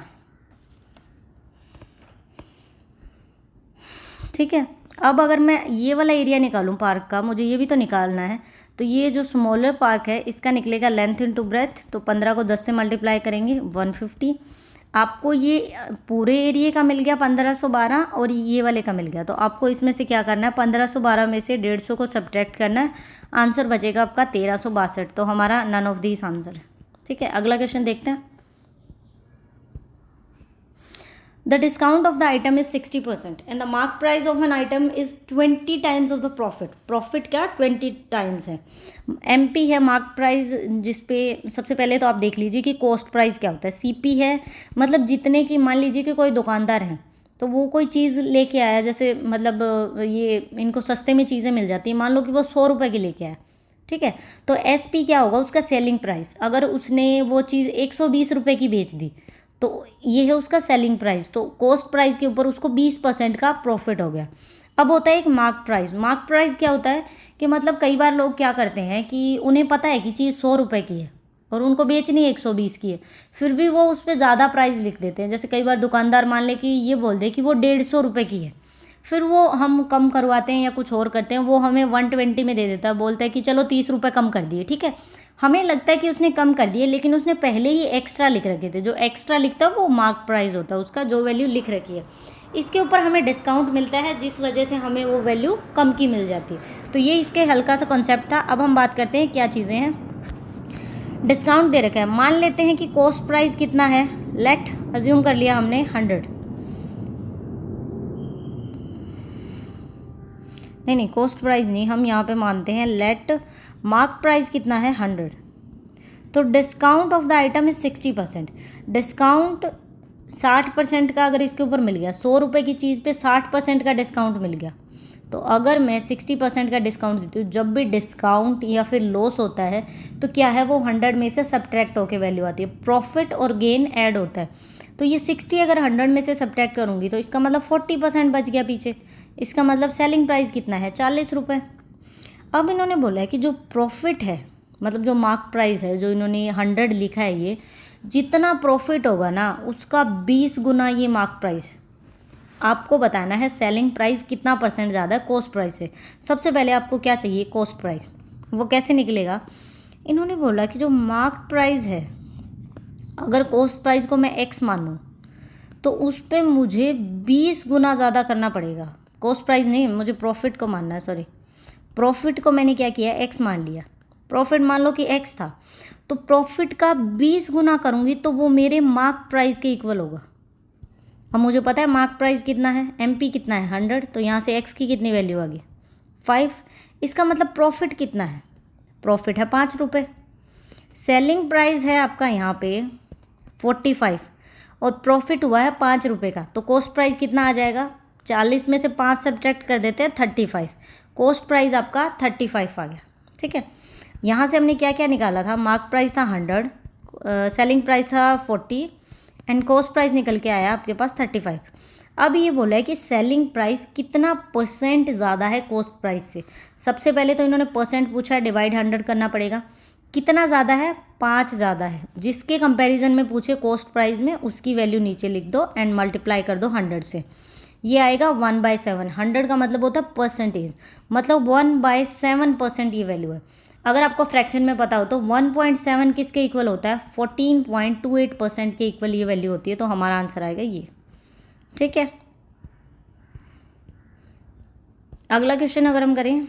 ठीक है। अब अगर मैं ये वाला एरिया निकालूं पार्क का, मुझे ये भी तो निकालना है, तो ये जो स्मॉलर पार्क है इसका निकलेगा लेंथ इनटू ब्रेथ, तो 15 को 10 से मल्टीप्लाई करेंगे 150। आपको ये पूरे एरिया का मिल गया 1512 और ये वाले का मिल गया, तो आपको इसमें से क्या करना है, 1512 में से 150 को सब्ट्रैक्ट करना है, आंसर बचेगा आपका 1362। तो हमारा नन ऑफ दिस आंसर है, ठीक है। अगला क्वेश्चन देखते हैं। The discount of the item is 60% and the mark price of an item is 20 times of the profit. Profit क्या 20 times है। MP है मार्क प्राइस, जिस पे सबसे पहले तो आप देख लीजिए कि कॉस्ट प्राइस क्या होता है। CP है मतलब जितने की, मान लीजिए कि कोई दुकानदार है तो वो कोई चीज़ लेके आया, जैसे मतलब ये इनको सस्ते में चीज़ें मिल जाती हैं, मान लो कि वो 100 रुपये की लेके आया, ठीक है। तो SP क्या होगा, उसका सेलिंग प्राइस। अगर उसने वो चीज़ 120 रुपये की बेच दी तो ये है उसका सेलिंग प्राइस, तो कॉस्ट प्राइस के ऊपर उसको 20% का प्रॉफिट हो गया। अब होता है एक मार्क प्राइस। मार्क प्राइस क्या होता है कि मतलब कई बार लोग क्या करते हैं कि उन्हें पता है कि चीज़ 100 रुपये की है और उनको बेचनी 120 की है, फिर भी वो उस पर ज़्यादा प्राइस लिख देते हैं। जैसे कई बार दुकानदार मान ले कि ये बोल दे कि वो 150 रुपये की है, फिर वो हम कम करवाते हैं या कुछ और करते हैं, वो हमें 120 में दे देता है, बोलता है कि चलो 30 रुपये कम कर दिए, ठीक है। हमें लगता है कि उसने कम कर दिए, लेकिन उसने पहले ही एक्स्ट्रा लिख रखे थे। जो एक्स्ट्रा लिखता है वो मार्क प्राइस होता है, उसका जो वैल्यू लिख रखी है, इसके ऊपर हमें डिस्काउंट मिलता है, जिस वजह से हमें वो वैल्यू कम की मिल जाती है। तो ये इसके हल्का सा कॉन्सेप्ट था। अब हम बात करते हैं क्या चीज़ें हैं। डिस्काउंट दे रखा है, मान लेते हैं कि कॉस्ट प्राइस कितना है, लेट अज्यूम कर लिया हमने 100, नहीं कॉस्ट प्राइस नहीं, हम यहाँ पे मानते हैं लेट मार्क प्राइस कितना है 100। तो discount of the item is 60%। Discount 60% का अगर इसके ऊपर मिल गया, 100 रुपये की चीज़ पे 60% का डिस्काउंट मिल गया, तो अगर मैं 60% का डिस्काउंट देती हूँ, जब भी डिस्काउंट या फिर लॉस होता है तो क्या है, वो 100 में से सब्ट्रैक्ट होकर वैल्यू आती है, प्रॉफिट और गेन ऐड होता है। तो ये 60 अगर 100 में से सब्ट्रैक्ट करूँगी तो इसका मतलब 40% बच गया पीछे। इसका मतलब सेलिंग प्राइस कितना है 40 रुपये। अब इन्होंने बोला है कि जो प्रॉफिट है, मतलब जो मार्क प्राइस है, जो इन्होंने 100 लिखा है, ये जितना प्रॉफिट होगा ना उसका 20 गुना ये मार्क प्राइस है। आपको बताना है सेलिंग प्राइस कितना परसेंट ज़्यादा है कॉस्ट प्राइस से। सबसे पहले आपको क्या चाहिए, कॉस्ट प्राइस। वो कैसे निकलेगा, इन्होंने बोला कि जो मार्क प्राइस है, अगर कॉस्ट प्राइस को मैं x मानूँ तो उस पर मुझे 20 गुना ज़्यादा करना पड़ेगा। कॉस्ट प्राइस नहीं, मुझे प्रॉफिट को मानना है, सॉरी, प्रॉफिट को मैंने क्या किया, x मान लिया। प्रॉफिट मान लो कि x था, तो प्रॉफिट का 20 गुना करूँगी तो वो मेरे मार्क प्राइस के इक्वल होगा। अब मुझे पता है मार्क प्राइस कितना है, MP कितना है 100, तो यहाँ से x की कितनी वैल्यू आ गई 5। इसका मतलब प्रॉफिट कितना है, प्रॉफिट है 5 रुपये। सेलिंग प्राइस है आपका यहाँ पे 45 और प्रॉफिट हुआ है 5 रुपये का, तो कॉस्ट प्राइस कितना आ जाएगा, 40 में से 5 सब्ट्रैक्ट कर देते हैं 35, कॉस्ट प्राइस आपका 35 आ गया। ठीक है, यहाँ से हमने क्या क्या निकाला था, मार्क प्राइस था 100, सेलिंग प्राइस था 40 एंड कॉस्ट प्राइस निकल के आया आपके पास 35। अब ये बोला है कि सेलिंग प्राइस कितना परसेंट ज़्यादा है कॉस्ट प्राइस से। सबसे पहले तो इन्होंने परसेंट पूछा है, डिवाइड 100 करना पड़ेगा। कितना ज़्यादा है, 5 ज़्यादा है। जिसके कंपैरिजन में पूछे कॉस्ट प्राइस में, उसकी वैल्यू नीचे लिख दो एंड मल्टीप्लाई कर दो 100 से, ये आएगा 1/7। 100 का मतलब होता है परसेंटेज, मतलब 1/7% ये वैल्यू है। अगर आपको फ्रैक्शन में पता हो तो 1.7 किसके इक्वल होता है, 14.28% के इक्वल ये वैल्यू होती है, तो हमारा आंसर आएगा ये। ठीक है, अगला क्वेश्चन अगर हम करें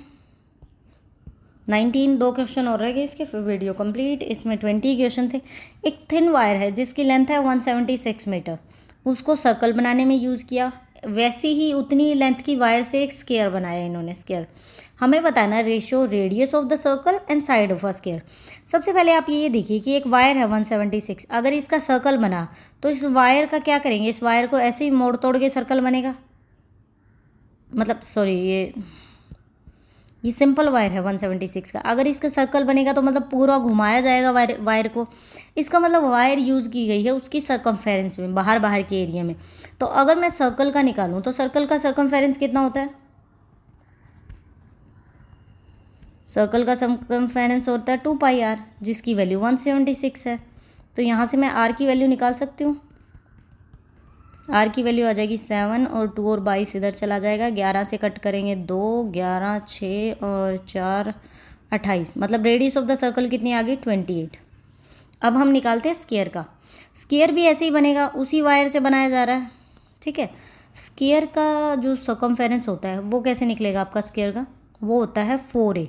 19, 2 क्वेश्चन और रह गए इसके, फिर वीडियो कंप्लीट। इसमें 20 क्वेश्चन थे। एक थिन वायर है जिसकी लेंथ है 176 मीटर, उसको सर्कल बनाने में यूज़ किया। वैसी ही उतनी लेंथ की वायर से एक स्क्वायर बनाया इन्होंने। स्क्वायर हमें बताना ratio radius of the circle and side of a square. सबसे पहले आप ये देखिए कि एक वायर है 176, अगर इसका सर्कल बना तो इस वायर का क्या करेंगे, इस वायर को ऐसे ही मोड़ तोड़ के सर्कल बनेगा, मतलब सॉरी ये सिंपल वायर है 176 का, अगर इसका सर्कल बनेगा तो मतलब पूरा घुमाया जाएगा वायर को। इसका मतलब वायर यूज़ की गई है उसकी सर्कमफेरेंस में, बाहर के एरिया में। तो अगर मैं सर्कल का निकालूं तो सर्कल का सर्कमफेरेंस कितना होता है, सर्कल का सर्कमफेरेंस होता है 2πr, जिसकी वैल्यू 176 है। तो यहाँ से मैं r की वैल्यू निकाल सकती हूँ। r की वैल्यू आ जाएगी 7 और 2 और 22 इधर चला जाएगा, 11 से कट करेंगे 2, 11, 6 और 4, 28, मतलब रेडियस ऑफ द सर्कल कितनी आ गई, 28। अब हम निकालते हैं स्क्वायर का। स्क्वायर भी ऐसे ही बनेगा, उसी वायर से बनाया जा रहा है। ठीक है, स्क्वायर का जो सर्कमफेरेंस होता है वो कैसे निकलेगा आपका स्क्वायर का, वो होता है 4a।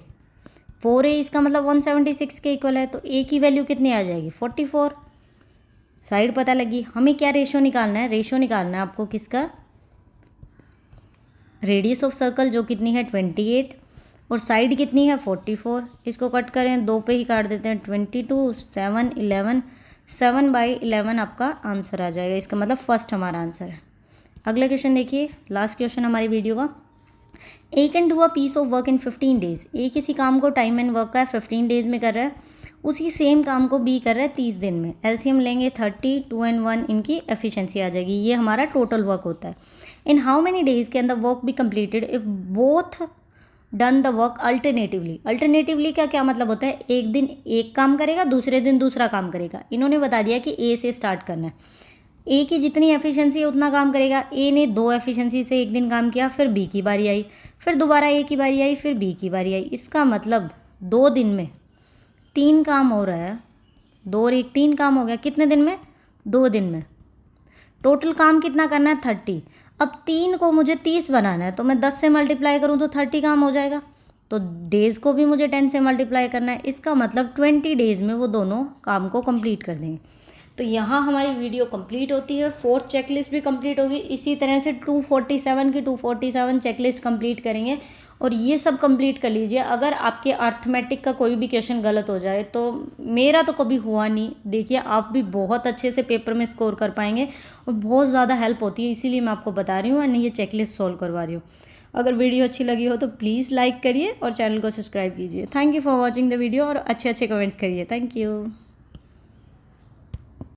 4a इसका मतलब 176 के इक्वल है, तो a की वैल्यू कितनी आ जाएगी, 44। साइड पता लगी। हमें क्या रेशियो निकालना है, रेशियो निकालना है आपको किसका, रेडियस ऑफ सर्कल जो कितनी है 28 और साइड कितनी है 44। इसको कट करें, 2 पे ही काट देते हैं, 22, 7, 11, 7/11 आपका आंसर आ जाएगा। इसका मतलब फर्स्ट हमारा आंसर है। अगला क्वेश्चन देखिए, लास्ट क्वेश्चन हमारी वीडियो का। A can do a piece of work in 15 days. A किसी काम को टाइम एंड वर्क का 15 डेज में कर रहा है, उसी सेम काम को बी कर रहा है 30 दिन में। एलसीएम लेंगे 30, 2 and 1 इनकी एफिशिएंसी आ जाएगी। ये हमारा टोटल वर्क होता है। इन how many days can the work be completed if both done the work alternatively. Alternatively का क्या मतलब होता है, एक दिन एक काम करेगा, दूसरे दिन दूसरा काम करेगा। इन्होंने बता दिया कि ए से स्टार्ट करना है, ए की जितनी एफिशिएंसी है उतना काम करेगा। ए ने 2 एफिशिएंसी से एक दिन काम किया, फिर बी की बारी आई, फिर दोबारा ए की बारी आई, फिर बी की बारी आई। इसका मतलब 2 दिन में 3 काम हो रहा है, 2 और 1 3 काम हो गया। कितने दिन में, 2 दिन में। टोटल काम कितना करना है 30। अब 3 को मुझे 30 बनाना है, तो मैं 10 से मल्टीप्लाई करूँ तो 30 काम हो जाएगा। तो डेज़ को भी मुझे 10 से मल्टीप्लाई करना है। इसका मतलब 20 डेज़ में वो दोनों काम को कंप्लीट कर देंगे। तो यहाँ हमारी वीडियो कंप्लीट होती है। 4th चेकलिस्ट भी कंप्लीट होगी। इसी तरह से 247 की 247 चेकलिस्ट कंप्लीट करेंगे और ये सब कंप्लीट कर लीजिए। अगर आपके अर्थमेटिक का कोई भी क्वेश्चन गलत हो जाए, तो मेरा तो कभी हुआ नहीं, देखिए आप भी बहुत अच्छे से पेपर में स्कोर कर पाएंगे और बहुत ज़्यादा हेल्प होती है, इसीलिए मैं आपको बता रही हूँ और नहीं ये चेकलिस्ट सॉल्व करवा रही हूँ। अगर वीडियो अच्छी लगी हो तो प्लीज़ लाइक करिए और चैनल को सब्सक्राइब कीजिए। Thank you for watching the video और अच्छे कमेंट्स करिए। Thank you.